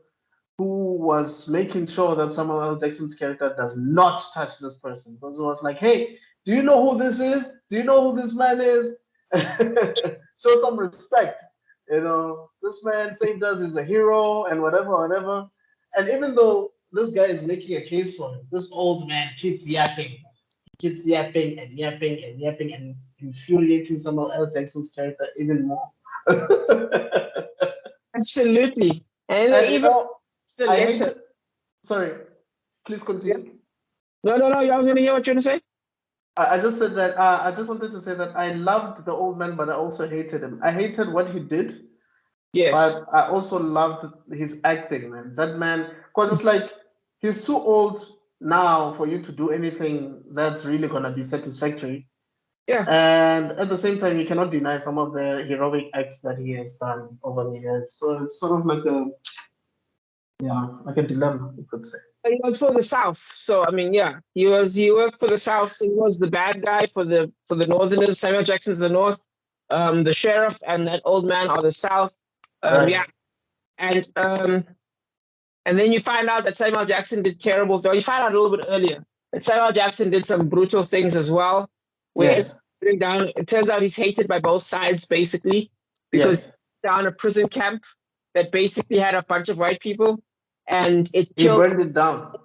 who was making sure that Samuel L. Jackson's character does not touch this person. Because it was like, hey, do you know who this is? Do you know who this man is? Show some respect. You know, this man saved us, he's a hero, and whatever. And even though this guy is making a case for him, this old man keeps yapping. He keeps yapping and infuriating Samuel L. Jackson's character even more. Absolutely. And even sorry, please continue. No, I was going to hear what you're going to say. I just said that I just wanted to say that I loved the old man, but I also hated him. I hated what he did. Yes. But I also loved his acting, man. That man, because it's like he's too old now for you to do anything that's really gonna be satisfactory. Yeah. And at the same time, you cannot deny some of the heroic acts that he has done over the years. So it's sort of like a dilemma, you could say. He was for the South, so I mean, he worked for the South. So he was the bad guy for the Northerners. Samuel Jackson's the North. The sheriff and that old man are the South. Right. And then you find out that Samuel Jackson did terrible things. You find out a little bit earlier that Samuel Jackson did some brutal things as well. It turns out he's hated by both sides, basically, because down a prison camp that basically had a bunch of white people, and he burned it down.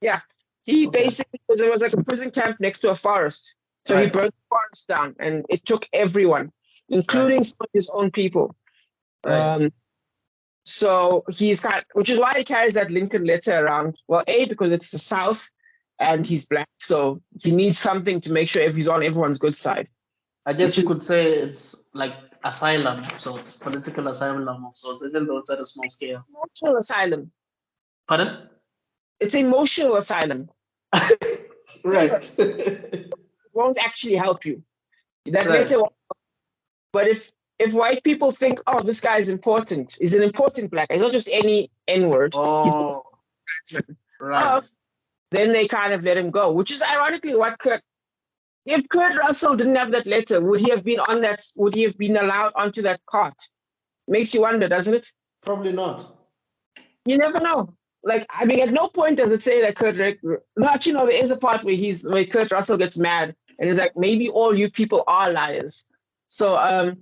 Yeah, basically, because there was like a prison camp next to a forest, so he burned the forest down, and it took everyone, including some of his own people. So which is why he carries that Lincoln letter around. Well, because it's the South, and he's black, so he needs something to make sure he's on everyone's good side. I guess you could say it's like asylum, so it's political asylum of sorts, even though it's at a small scale. Emotional asylum. Pardon? It's emotional asylum. Right. It won't actually help you. That letter won't help. But if white people think, oh, this guy is important, he's an important black guy, he's not just any N-word. Oh, right. Then they kind of let him go, which is ironically what if Kurt Russell didn't have that letter, would he have been allowed onto that cart? Makes you wonder, doesn't it? Probably not. You never know. Like, I mean, at no point does it say that there is a part where Kurt Russell gets mad and he's like, maybe all you people are liars. So,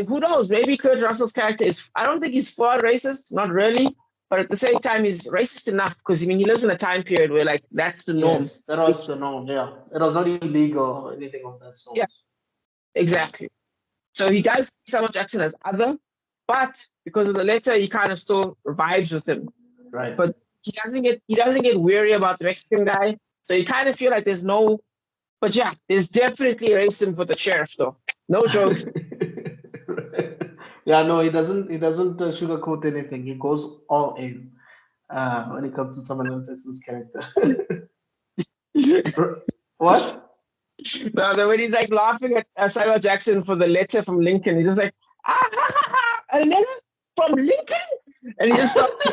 who knows? Maybe Kurt Russell's character I don't think he's for racist, not really, but at the same time, he's racist enough because, I mean, he lives in a time period where, like, that's the norm. Yes, that was the norm, yeah. It was not illegal or anything of that sort. Yeah, exactly. So he does see Samuel Jackson as other, but because of the letter, he kind of still vibes with him. Right. But he doesn't get weary about the Mexican guy. So you kind of feel like there's no, but yeah, there's definitely racism for the sheriff though. No jokes. Yeah, no, he doesn't sugarcoat anything. He goes all in when it comes to Samuel Jackson's character. What? No, then when he's like laughing at Samuel Jackson for the letter from Lincoln, he's just like, a letter from Lincoln? And he just stops.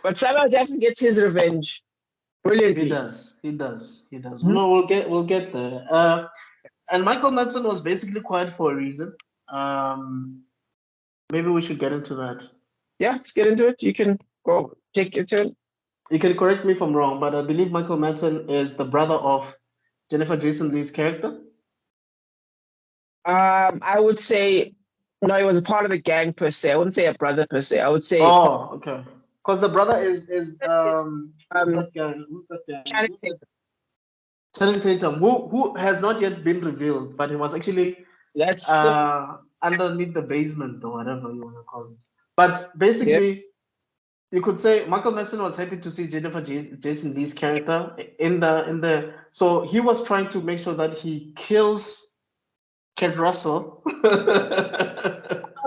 But Samuel Jackson gets his revenge brilliantly. He does. Mm-hmm. No, we'll get there. And Michael Madsen was basically quiet for a reason. Maybe we should get into that. Yeah, let's get into it. You can go take your turn. You can correct me if I'm wrong, but I believe Michael Madsen is the brother of Jennifer Jason Leigh's character. I would say no, he was a part of the gang per se. I wouldn't say a brother per se. I would say. Oh, okay. Because the brother is who's that guy? Channing Tatum, who has not yet been revealed, but he was actually underneath the basement or whatever you want to call it. But basically, you could say Michael Madsen was happy to see Jennifer Jason Leigh's character in the. So he was trying to make sure that he kills Kurt Russell.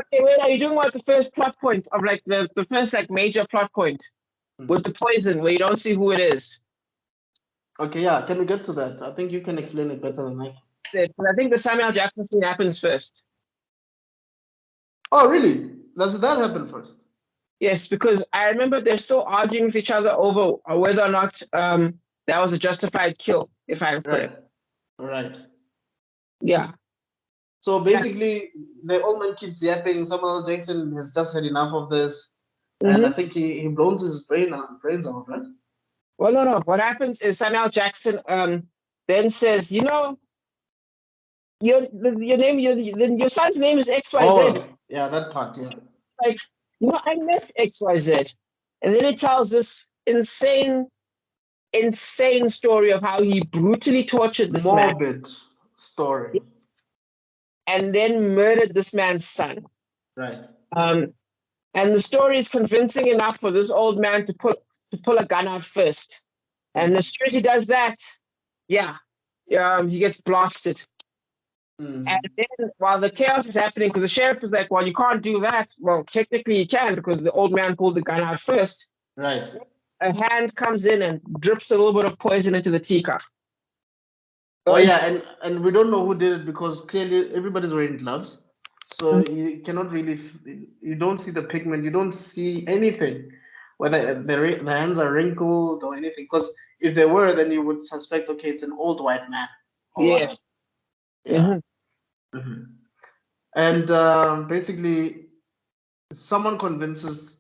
Okay, wait, are you talking about the first plot point of like the first like major plot point with the poison where you don't see who it is? Okay, yeah, can we get to that? I think you can explain it better than I can. But I think the Samuel Jackson scene happens first. Oh, really? Does that happen first? Yes, because I remember they're still arguing with each other over whether or not that was a justified kill, if I'm correct. Right. Yeah. So basically, the old man keeps yapping. Samuel Jackson has just had enough of this, and I think he blows his brains out, right? Well, no. What happens is Samuel Jackson then says, you know, your son's name is XYZ. Oh, yeah, that part, yeah. Like, you know, I met XYZ. And then he tells this insane story of how he brutally tortured this morbid story. And then murdered this man's son. Right. And the story is convincing enough for this old man to pull a gun out first. And as soon as he does that, he gets blasted. And then while the chaos is happening, because the sheriff is like, well, you can't do that. Well, technically you can because the old man pulled the gun out first. Right. A hand comes in and drips a little bit of poison into the teacup. Oh yeah, and we don't know who did it because clearly everybody's wearing gloves. So you cannot really, you don't see the pigment, you don't see anything, whether the hands are wrinkled or anything. Because if they were, then you would suspect, okay, it's an old white man. Yes. Yeah. And basically, someone convinces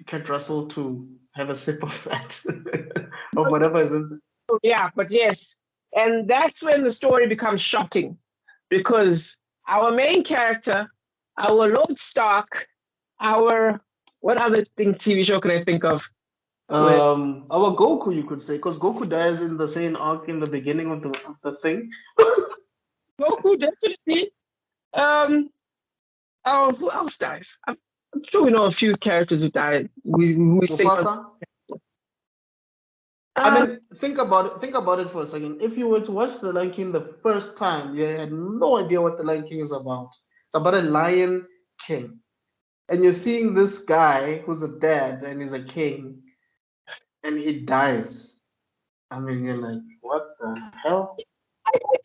Kurt Russell to have a sip of that, of whatever is in there. Yeah, but yes. And that's when the story becomes shocking because our main character, our Lord Stark, what other TV show can I think of? Our Goku, you could say, because Goku dies in the same arc in the beginning of the thing. Goku, definitely. Who else dies? I'm sure we know a few characters who died. We think of, I mean, think about it for a second. If you were to watch The Lion King the first time, you had no idea what The Lion King is about. It's about a lion king. And you're seeing this guy who's a dad and he's a king, and he dies. I mean, you're like, what the hell?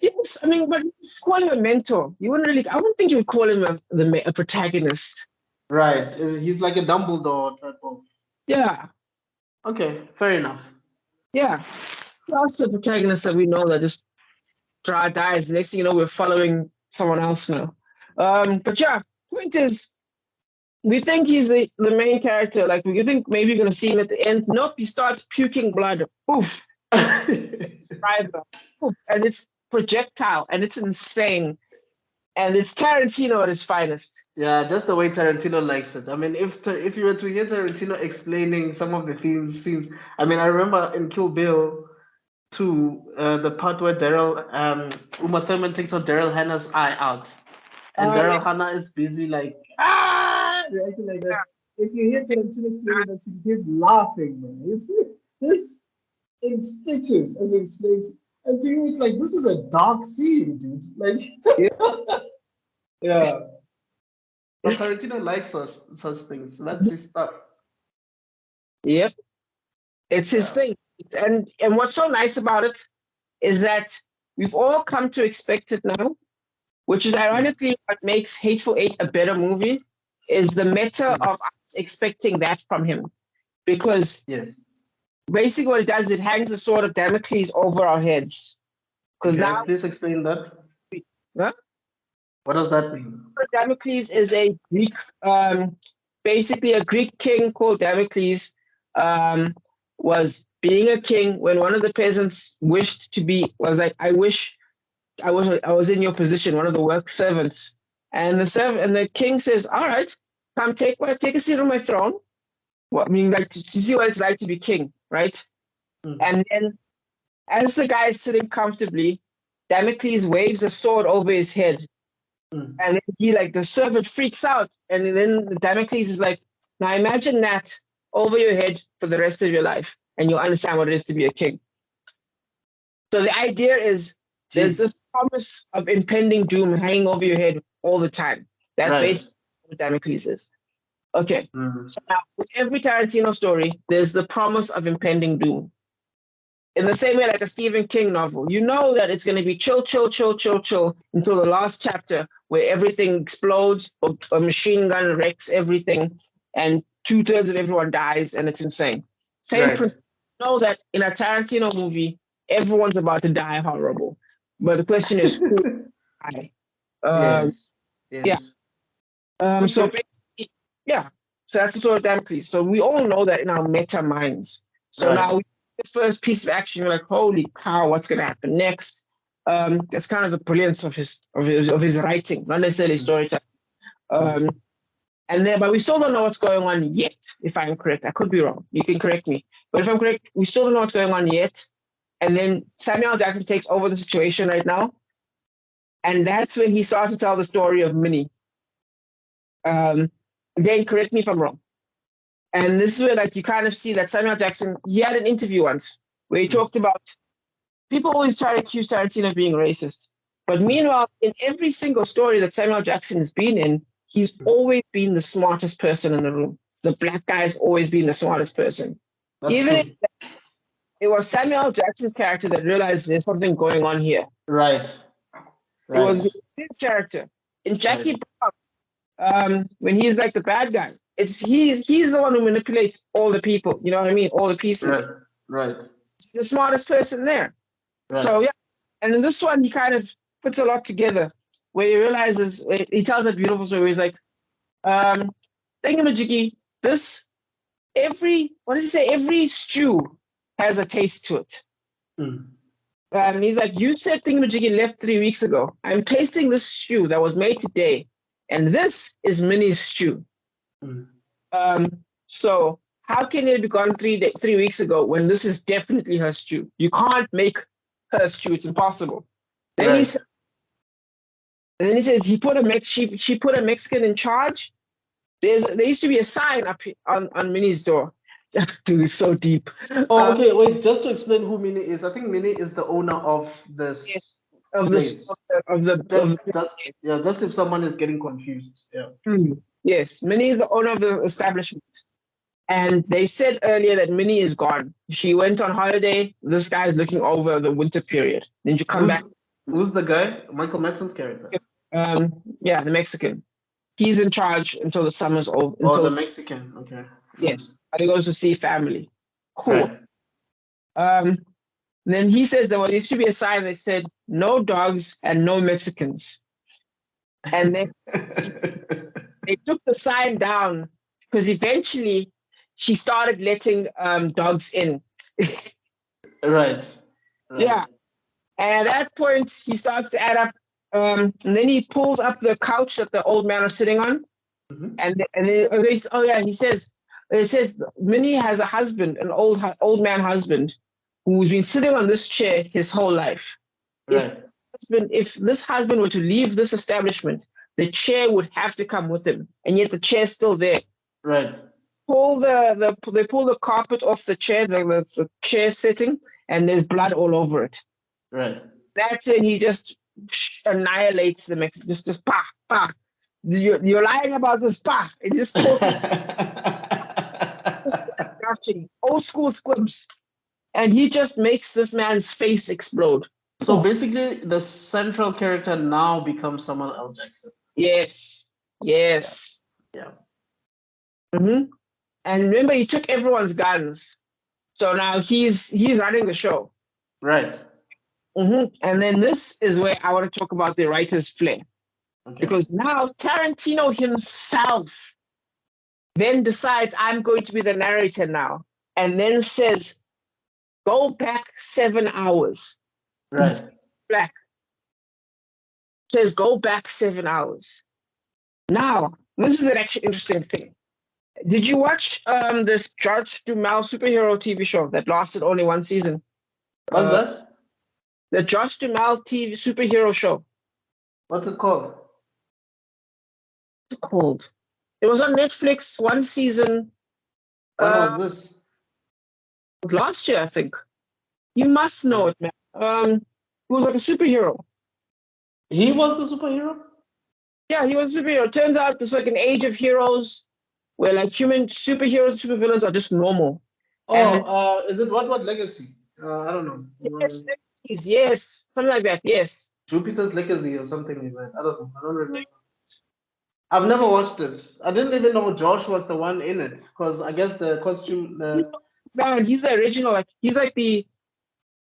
Yes, I mean, but just call him a mentor. I wouldn't think you would call him a protagonist. Right. He's like a Dumbledore type of. Yeah. Okay, fair enough. Yeah. Also the protagonist that we know that just dies. Next thing you know, we're following someone else now. But yeah, point is, we think he's the main character. Like, we think maybe you're going to see him at the end. Nope, he starts puking blood. Oof. And it's projectile, and it's insane. And it's Tarantino at his finest. Yeah, just the way Tarantino likes it. I mean, if you were to hear Tarantino explaining some of the scenes, I mean, I remember in Kill Bill 2, the part where Uma Thurman takes out Daryl Hannah's eye out, and Daryl Hannah is busy like reacting like that. If you hear Tarantino explaining that scene, he's laughing, man. He's in stitches as he explains. And to you, it's like, this is a dark scene, dude. Like, yeah. But Tarantino likes such things. So that's his stuff. Yep. It's his thing. And what's so nice about it is that we've all come to expect it now, which is ironically what makes Hateful Eight a better movie, is the meta of us expecting that from him. Because basically what it does, it hangs a sword of Damocles over our heads. Because now, please explain that. Huh? What does that mean? Damocles is a Greek, basically a Greek king called Damocles, was being a king when one of the peasants wished to be, was like, I wish I was in your position, one of the work servants. And the king says, all right, come take a seat on my throne. Well, I mean, like to see what it's like to be king, right? And then as the guy is sitting comfortably, Damocles waves a sword over his head. And then the servant freaks out. And then Damocles is like, now imagine that over your head for the rest of your life, and you'll understand what it is to be a king. So the idea is there's this promise of impending doom hanging over your head all the time. That's basically what Damocles is. Okay. So now with every Tarantino story, there's the promise of impending doom. In the same way, like a Stephen King novel, you know that it's going to be chill until the last chapter where everything explodes, or a machine gun wrecks everything, and 2/3 of everyone dies, and it's insane. Same principle. You know that in a Tarantino movie, everyone's about to die horrible. But the question is, who will die? Yeah. So basically, so that's the sort of Damocles. So we all know that in our meta minds. So now the first piece of action, you're like, holy cow, what's going to happen next? That's kind of the brilliance of his writing, not necessarily storytelling. But we still don't know what's going on yet, if I'm correct. I could be wrong. You can correct me. But if I'm correct, we still don't know what's going on yet. And then Samuel Jackson takes over the situation right now. And that's when he starts to tell the story of Minnie. Again, correct me if I'm wrong. And this is where you kind of see that Samuel Jackson, he had an interview once where he talked about, people always try to accuse Tarantino of being racist. But meanwhile, in every single story that Samuel Jackson has been in, he's always been the smartest person in the room. The black guy has always been the smartest person. Even if it was Samuel Jackson's character that realized there's something going on here. Right. It was his character. In Jackie Brown, when he's like the bad guy, he's the one who manipulates all the people. You know what I mean? All the pieces. Right. He's the smartest person there. Right. So and in this one, he kind of puts a lot together, where he realizes, he tells that beautiful story where he's like, thingamajiggy, every stew has a taste to it. And he's like, you said thingamajiggy left 3 weeks ago. I'm tasting this stew that was made today, and this is Minnie's stew. So how can it be gone 3 weeks ago when this is definitely her stew? You can't make her stew. It's impossible. Then he says, she put a Mexican in charge. There used to be a sign up on Minnie's door. Dude, it's so deep. Okay, wait. Just to explain who Minnie is, I think Minnie is the owner of this. Yes, just if someone is getting confused. Yes, Minnie is the owner of the establishment. And they said earlier that Minnie is gone. She went on holiday. This guy is looking over the winter period. Then she come back. Who's the guy? Michael Madsen's character. The Mexican. He's in charge until the summer's over. The Mexican. Okay. Yes, and he goes to see family. Cool. Right. Then he says there used to be a sign that said no dogs and no Mexicans. And then they took the sign down because eventually she started letting dogs in. Right. Yeah. And at that point, he starts to add up And then he pulls up the couch that the old man is sitting on, and then he says, Minnie has a husband, an old man husband, who's been sitting on this chair his whole life. Right. If this husband were to leave this establishment, the chair would have to come with him, and yet the chair's still there. Right. They pull the carpet off the chair, the chair sitting, and there's blood all over it. Right. That's when he just annihilates the Mexican. Just pa pa. You're lying about this pa. It just talking old school squibs, and he just makes this man's face explode. So basically, the central character now becomes Samuel L. Jackson. Yes. Yeah. Mm-hmm. And remember, he took everyone's guns, so now he's running the show. Right. Mm-hmm. And then this is where I want to talk about the writer's flair. Okay. Because now Tarantino himself then decides, I'm going to be the narrator now, and then says, go back 7 hours. Right. Black says, go back 7 hours. Now, this is an actually interesting thing. Did you watch this George Duhamel superhero TV show that lasted only one season? What's that? The Josh Duhamel TV superhero show. What's it called? What's it called? It was on Netflix, one season. When was this? Last year, I think. You must know it, man. He was like a superhero. He was the superhero? Yeah, he was a superhero. Turns out there's like an age of heroes where like human superheroes and supervillains are just normal. Oh, is it what Legacy? I don't know. Yes, something like that. Yes. Jupiter's Legacy or something like that. I don't know. I don't remember. I've never watched it. I didn't even know Josh was the one in it because I guess the costume. Man, he's the original. Like he's like the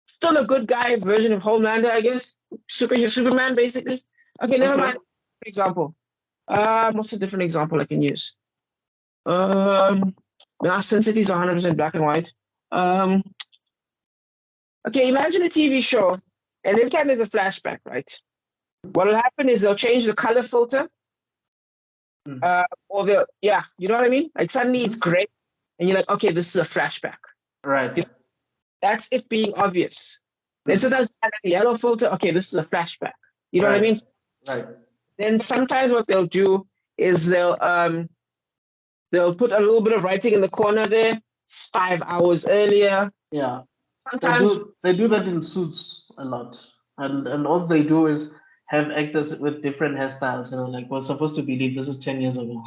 still a good guy version of Homelander, I guess. Superman, basically. Okay, never mind. Example. What's a different example I can use? Sin City's 100% black and white. Okay, imagine a TV show, and every time there's a flashback, right? What'll happen is they'll change the color filter, you know what I mean? Like suddenly it's gray, and you're like, okay, this is a flashback. Right. That's it being obvious. Then sometimes the yellow filter, okay, this is a flashback. You know what I mean? Right. Then sometimes what they'll do is they'll put a little bit of writing in the corner there, 5 hours earlier. Yeah. Sometimes they do that in Suits a lot, and all they do is have actors with different hairstyles. You know, like we're supposed to believe this is 10 years ago.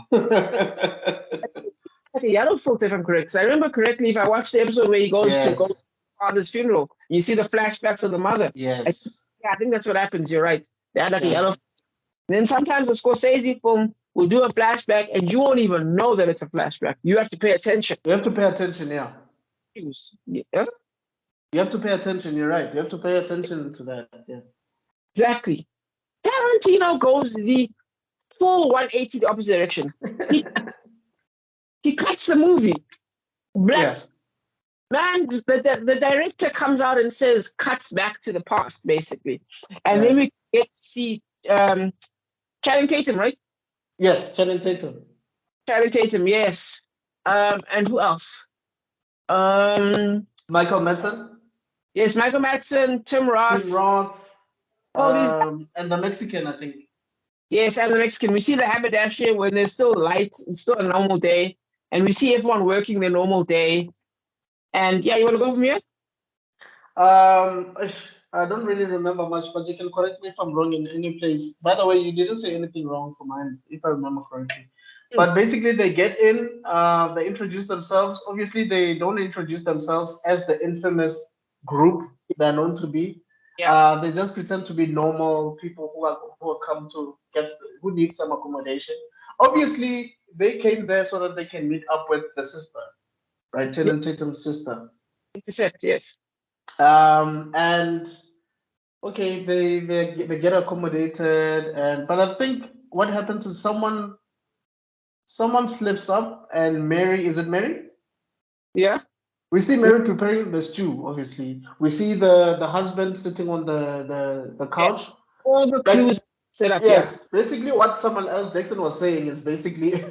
Okay, yellow filter, if I'm correct. So I remember correctly, if I watched the episode where he goes to go on his funeral, you see the flashbacks of the mother. Yes. I think that's what happens. You're right. They had like a yellow filter. Then sometimes a Scorsese film will do a flashback, and you won't even know that it's a flashback. You have to pay attention. You have to pay attention, yeah. Yeah. You have to pay attention. You're right. You have to pay attention to that. Yeah. Exactly. Tarantino goes the full 180 the opposite direction. He cuts the movie. Man, the director comes out and says cuts back to the past, basically. And then we get to see Channing Tatum, right? Yes, Channing Tatum. Channing Tatum, yes. And who else? Michael Madsen. Yes, Michael Madsen, Tim Roth. All these. And the Mexican, I think. Yes, and the Mexican. We see the haberdasher when there's still light, it's still a normal day. And we see everyone working their normal day. And yeah, you want to go from here? I don't really remember much, but you can correct me if I'm wrong in any place. By the way, you didn't say anything wrong for mine, if I remember correctly. But basically, they get in, they introduce themselves. Obviously, they don't introduce themselves as the infamous group they're known to be. They just pretend to be normal people who come to who need some accommodation. Obviously, they came there so that they can meet up with the sister, right? Channing Tatum's sister. Yes. And okay, they get accommodated, but I think what happens is someone slips up, and Mary, is it Mary? Yeah. We see Mary preparing the stew. Obviously, we see the husband sitting on the couch. all the clues set up. Yes, basically what Samuel L. Jackson was saying is basically,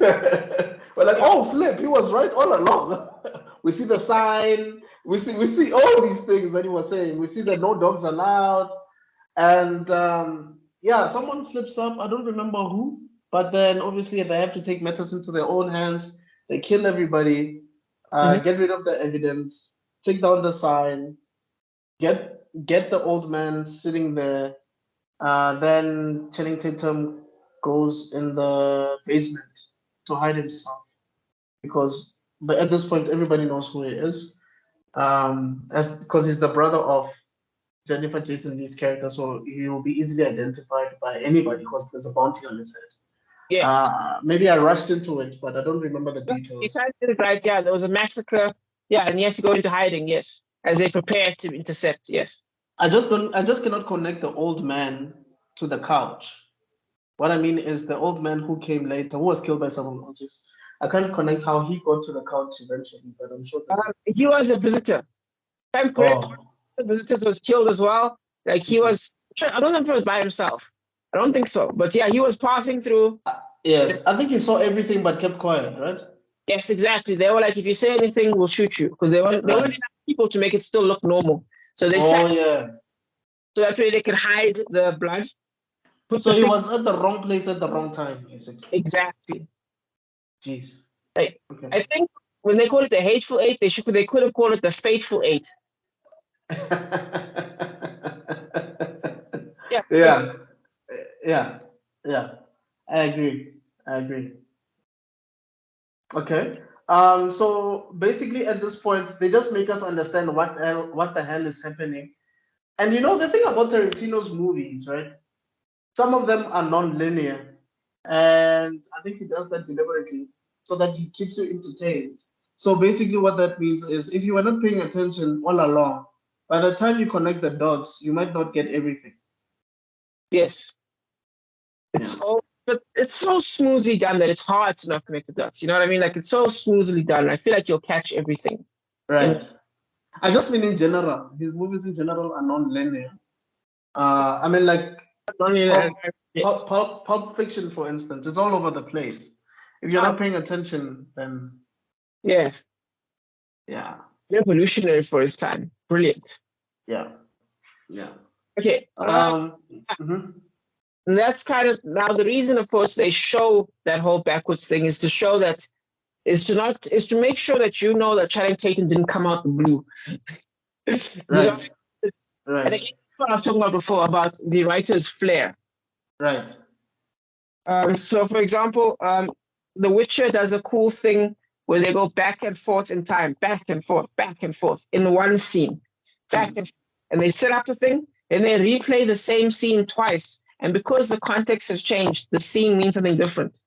we're like, oh, flip, he was right all along. We see the sign, we see all these things that he was saying. We see that no dogs allowed, and yeah, someone slips up. I don't remember who, but then obviously they have to take matters into their own hands. They kill everybody, get rid of the evidence, take down the sign, get the old man sitting there. Then Channing Tatum goes in the basement to hide himself but at this point everybody knows who he is. Because he's the brother of Jennifer Jason Leigh's character, so he will be easily identified by anybody because there's a bounty on his head. Yes. Maybe I rushed into it, but I don't remember the You details. kind of did it right. Yeah, there was a massacre. Yeah, and he has to go into hiding. Yes, as they prepare to intercept. Yes. I just cannot connect the old man to the couch. What I mean is the old man who came later, who was killed by someone else. I can't connect how he got to the couch eventually, but I'm sure he was a visitor. If I'm correct, the visitors was killed as well. Like he was, I don't know if it was by himself. I don't think so. But yeah, he was passing through. Yes, I think he saw everything but kept quiet, right? Yes, exactly. They were like, if you say anything, we'll shoot you. Because they wanted enough people to make it still look normal. So they said, so that way they could hide the blood. So he was at the wrong place at the wrong time, basically. Exactly. Jeez. Okay. I think when they call it the Hateful Eight, they could have called it the Fateful Eight. Yeah. I agree. Okay. So basically, at this point, they just make us understand what the hell is happening. And you know the thing about Tarantino's movies, right? Some of them are non-linear, and I think he does that deliberately so that he keeps you entertained. So basically, what that means is, if you are not paying attention all along, by the time you connect the dots, you might not get everything. Yes. But it's so smoothly done that it's hard to not connect the dots. You know what I mean? Like, it's so smoothly done. I feel like you'll catch everything. Right. I just mean in general. His movies in general are non-linear. I mean, like Pulp Fiction, for instance, it's all over the place. If you're not paying attention, then yes, yeah, revolutionary for his time. Brilliant. Yeah. Okay. And that's kind of now the reason, of course, they show that whole backwards thing is to show that is to make sure that you know that Channing Tatum didn't come out the blue. Right. And again, what I was talking about before about the writer's flair. Right. So, for example, The Witcher does a cool thing where they go back and forth in time, back and forth in one scene, and they set up a thing and they replay the same scene twice. And because the context has changed, the scene means something different.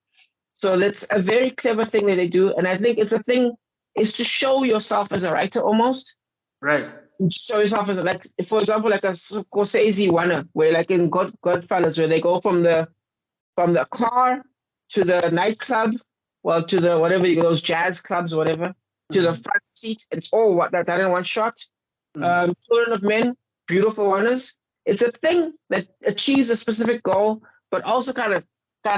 So that's a very clever thing that they do. And I think it's a thing is to show yourself as a writer almost. Right. Show yourself as like, for example, like a Scorsese one, where like in Godfellas, where they go from the car to the nightclub, well, to the whatever those jazz clubs or whatever, to the front seat. It's all that in one shot. Children of Men, beautiful ones. It's a thing that achieves a specific goal, but also kind of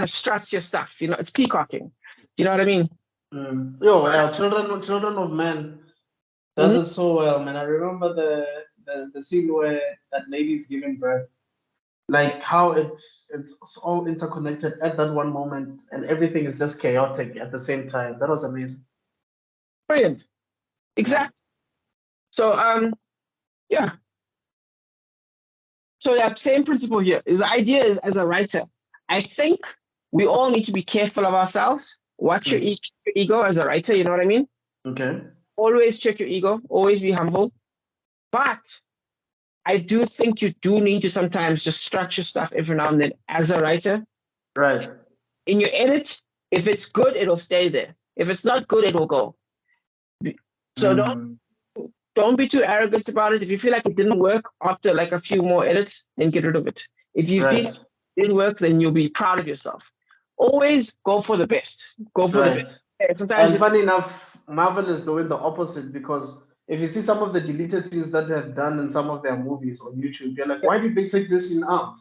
struts your stuff. You know, it's peacocking. You know what I mean? Children of Men does it so well, man. I remember the scene where that lady's giving birth, like how it's all interconnected at that one moment, and everything is just chaotic at the same time. That was amazing. Brilliant. Exactly. So yeah. So yeah, same principle here. The idea is, as a writer, I think we all need to be careful of ourselves. Watch your ego as a writer. You know what I mean? Okay. Always check your ego. Always be humble. But I do think you do need to sometimes just structure stuff every now and then as a writer. Right. In your edit, if it's good, it'll stay there. If it's not good, it will go. So don't be too arrogant about it. If you feel like it didn't work after like a few more edits, then get rid of it. If you feel it didn't work, then you'll be proud of yourself. Always go for the best. Go for the best. And funny enough, Marvel is doing the opposite, because if you see some of the deleted scenes that they have done in some of their movies on YouTube, you're like, why did they take this scene out?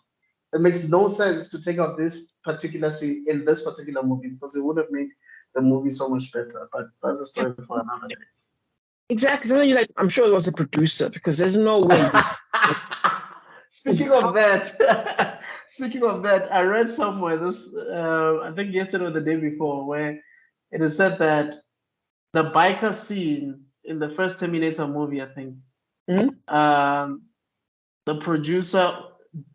it makes no sense to take out this particular scene in this particular movie because it would have made the movie so much better. But that's a story for another day. Exactly. Then you're like, I'm sure it was a producer because there's no way. Speaking of that, I read somewhere this I think yesterday or the day before where it is said that the biker scene in the first Terminator movie, I think, the producer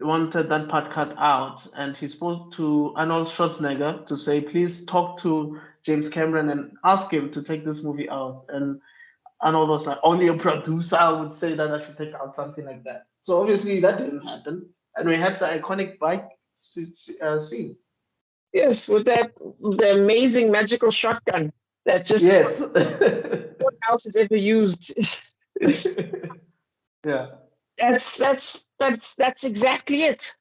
wanted that part cut out, and he spoke to Arnold Schwarzenegger to say, please talk to James Cameron and ask him to take this movie out. And Arnold was like, only a producer would say that I should take out something like that. So obviously that didn't happen. And we have the iconic bike scene. Yes, with the amazing magical shotgun that just yes. no one else has ever used. Yeah. That's exactly it.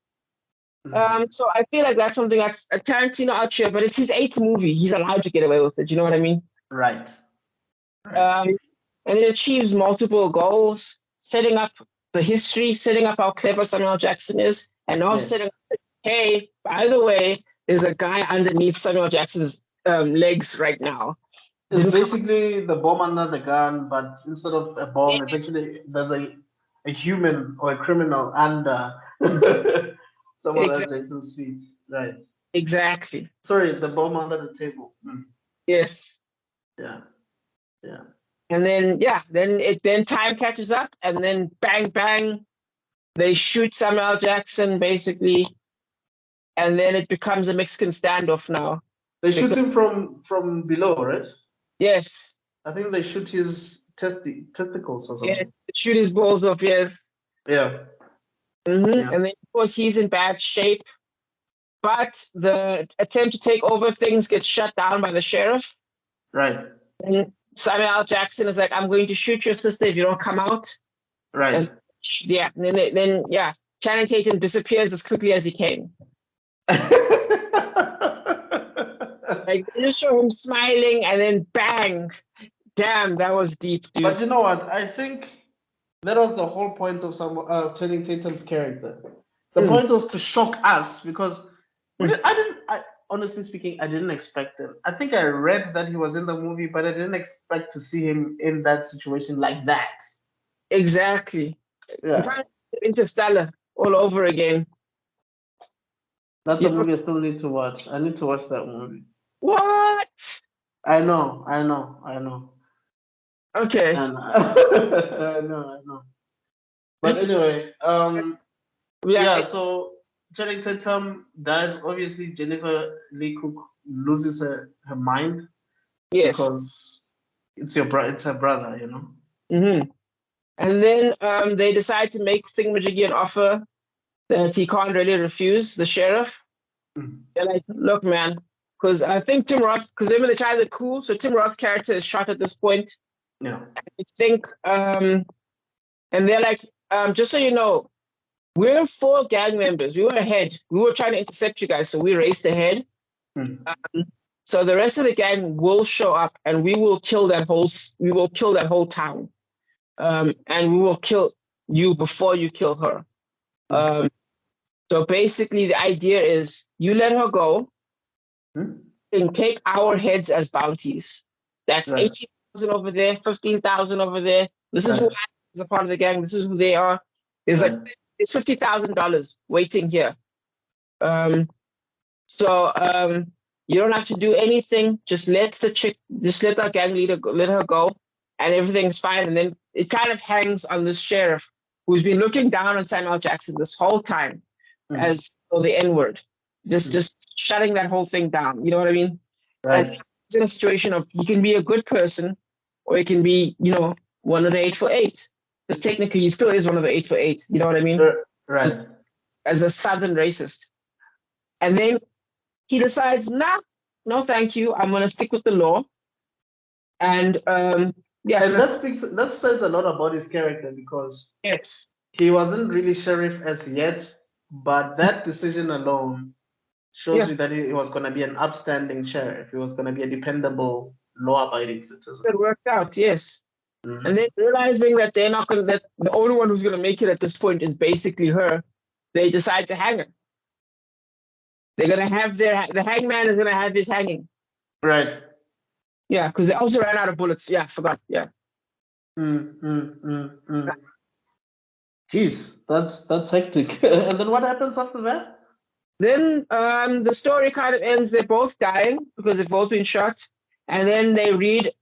So I feel like that's something that's a Tarantino out here, but it's his 8th movie. He's allowed to get away with it. You know what I mean? Right. And it achieves multiple goals, setting up the history, setting up how clever Samuel Jackson is, and also setting up, hey, by the way, there's a guy underneath Samuel Jackson's legs right now. It's basically the bomb under the gun, but instead of a bomb, it's actually there's a human or a criminal under Samuel Jackson's feet. Right. Exactly. Sorry, the bomb under the table. Yes. Yeah. And then then time catches up, and then bang bang, they shoot Samuel Jackson basically, and then it becomes a Mexican standoff now. They shoot him from below, right? Yes. I think they shoot his testicles or something. Yeah, shoot his balls off. Yes. Yeah. Yeah. And then of course he's in bad shape, but the attempt to take over things gets shut down by the sheriff. Right. And Samuel Jackson is like, I'm going to shoot your sister if you don't come out. Right. And then Channing Tatum disappears as quickly as he came. Like, they just show him smiling, and then bang. Damn, that was deep, dude. But you know what? I think that was the whole point of Channing Tatum's character. The point was to shock us because honestly speaking, I didn't expect him. I think I read that he was in the movie, but I didn't expect to see him in that situation like that. Exactly. Yeah. Interstellar all over again. That's a movie I still need to watch. I need to watch that movie. What? I know. Okay. I know. But anyway, so Channing Tatum dies. Obviously, Jennifer Lee Cook loses her mind. Yes. Because it's her brother, you know. Mm-hmm. And then they decide to make Thingamajiggy an offer that he can't really refuse, the sheriff. They're like, look, man, because I think Tim Roth, because they're trying to cool, so Tim Roth's character is shot at this point. Yeah. I think, and they're like, just so you know, we're 4 gang members. We were ahead. We were trying to intercept you guys, so we raced ahead. So the rest of the gang will show up, and we will kill that whole town, and we will kill you before you kill her. So basically, the idea is you let her go, and take our heads as bounties. That's 18,000 over there, 15,000 over there. This is who is a part of the gang. This is who they are. There's it's $50,000 waiting here. So you don't have to do anything. Just let that gang leader let her go, and everything's fine. And then it kind of hangs on this sheriff who's been looking down on Samuel Jackson this whole time as the N-word, just shutting that whole thing down. You know what I mean? Right. And it's in a situation of you can be a good person, or you can be, one of the 8 for 8. Because technically, he still is one of the 8 for 8. You know what I mean? Right. As a Southern racist. And then he decides, no, thank you. I'm going to stick with the law. And and that says a lot about his character because he wasn't really sheriff as yet, but that decision alone shows you that he was going to be an upstanding sheriff. He was going to be a dependable, law-abiding citizen. It worked out, yes. And then realizing that that the only one who's going to make it at this point is basically her, they decide to hang her. They're gonna have the hangman is gonna have his hanging. Right. Yeah, because they also ran out of bullets. Yeah, forgot. Yeah. Jeez, that's hectic. And then what happens after that? Then the story kind of ends. They're both dying because they've both been shot, and then the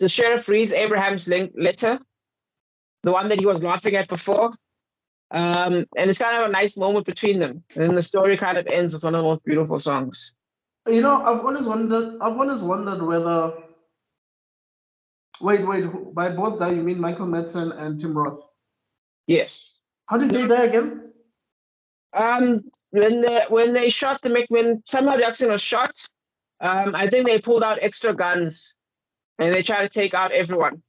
sheriff reads Abraham's letter, the one that he was laughing at before. And it's kind of a nice moment between them. And then the story kind of ends with one of the most beautiful songs. You know, I've always wondered whether. Wait. By both that you mean Michael Madsen and Tim Roth? Yes. How did they die again? When they shot when Samuel Jackson was shot, I think they pulled out extra guns, and they tried to take out everyone.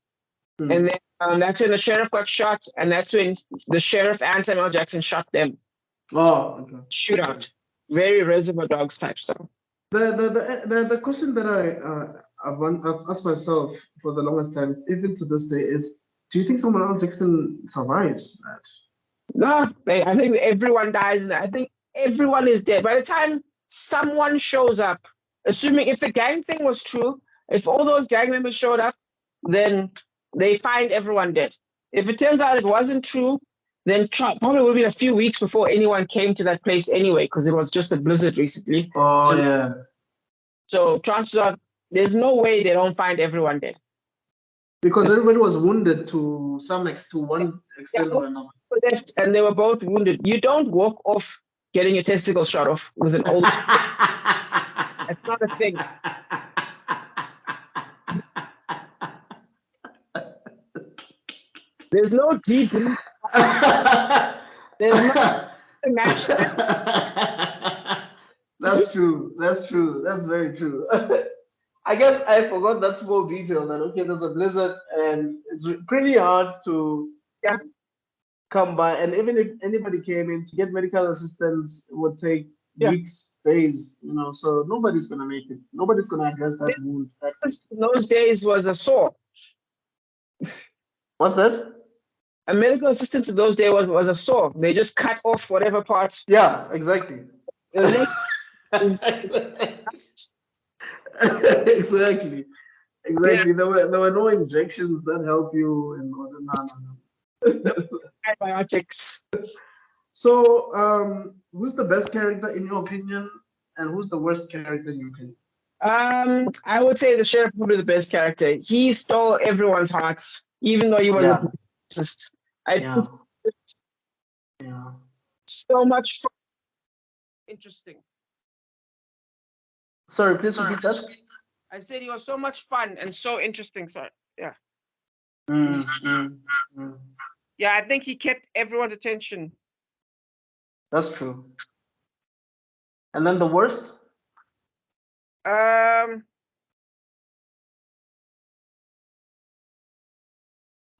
And then that's when the sheriff got shot, and that's when the sheriff and Samuel Jackson shot them. Oh, okay. Shootout, very Reservoir Dogs type stuff. The question that I've asked myself for the longest time, even to this day, is: do you think Samuel Jackson survives that? No, I think everyone dies. I think everyone is dead by the time someone shows up. Assuming if the gang thing was true, if all those gang members showed up, then they find everyone dead. If it turns out it wasn't true, then probably would have been a few weeks before anyone came to that place anyway, because it was just a blizzard recently. Oh, yeah. So chances are there's no way they don't find everyone dead. Because everybody was wounded to one extent or another. Left and they were both wounded. You don't walk off getting your testicles shot off with an old. That's not a thing. There's no deep. There's no match. That's true. That's very true. I guess I forgot that small detail that okay, there's a blizzard and it's pretty hard to come by, and even if anybody came in to get medical assistance, it would take weeks, days, so nobody's gonna make it. Nobody's gonna address that wound. In those days was a saw. What's that? A medical assistant in those days was a saw. They just cut off whatever part. Yeah, exactly. Exactly. Yeah. There were no injections that help you and no. Antibiotics. So, who's the best character in your opinion, and who's the worst character in your opinion? I would say the sheriff would be the best character. He stole everyone's hearts, even though he was a racist. So much fun. Interesting. Sorry, please repeat that. I said he was so much fun and so interesting. Sorry. Yeah. Yeah, I think he kept everyone's attention. That's true. And then the worst?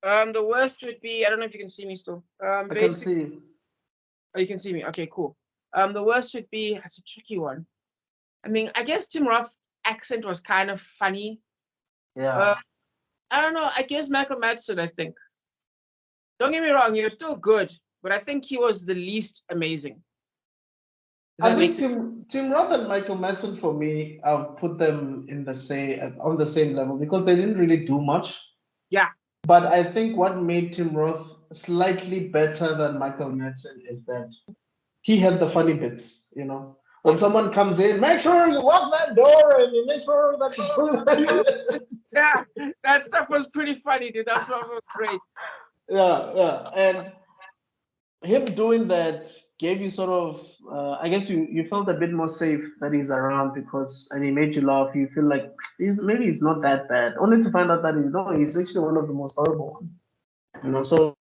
The worst would be, I don't know if you can see me still. I can see. Oh, you can see me. Okay, cool. The worst would be, that's a tricky one. I mean, I guess Tim Roth's accent was kind of funny. Yeah. I don't know. I guess Michael Madsen, I think. Don't get me wrong, he was still good, but I think he was the least amazing. I think Tim Roth and Michael Madsen, for me, I've put them on the same level because they didn't really do much. Yeah. But I think what made Tim Roth slightly better than Michael Madsen is that he had the funny bits, When someone comes in, make sure you lock that door and you make sure that. Yeah, that stuff was pretty funny, dude. That stuff was great. Yeah. And him doing that gave you sort of, I guess you felt a bit more safe that he's around and he made you laugh. You feel like maybe he's not that bad. Only to find out that he's actually one of the most horrible ones. So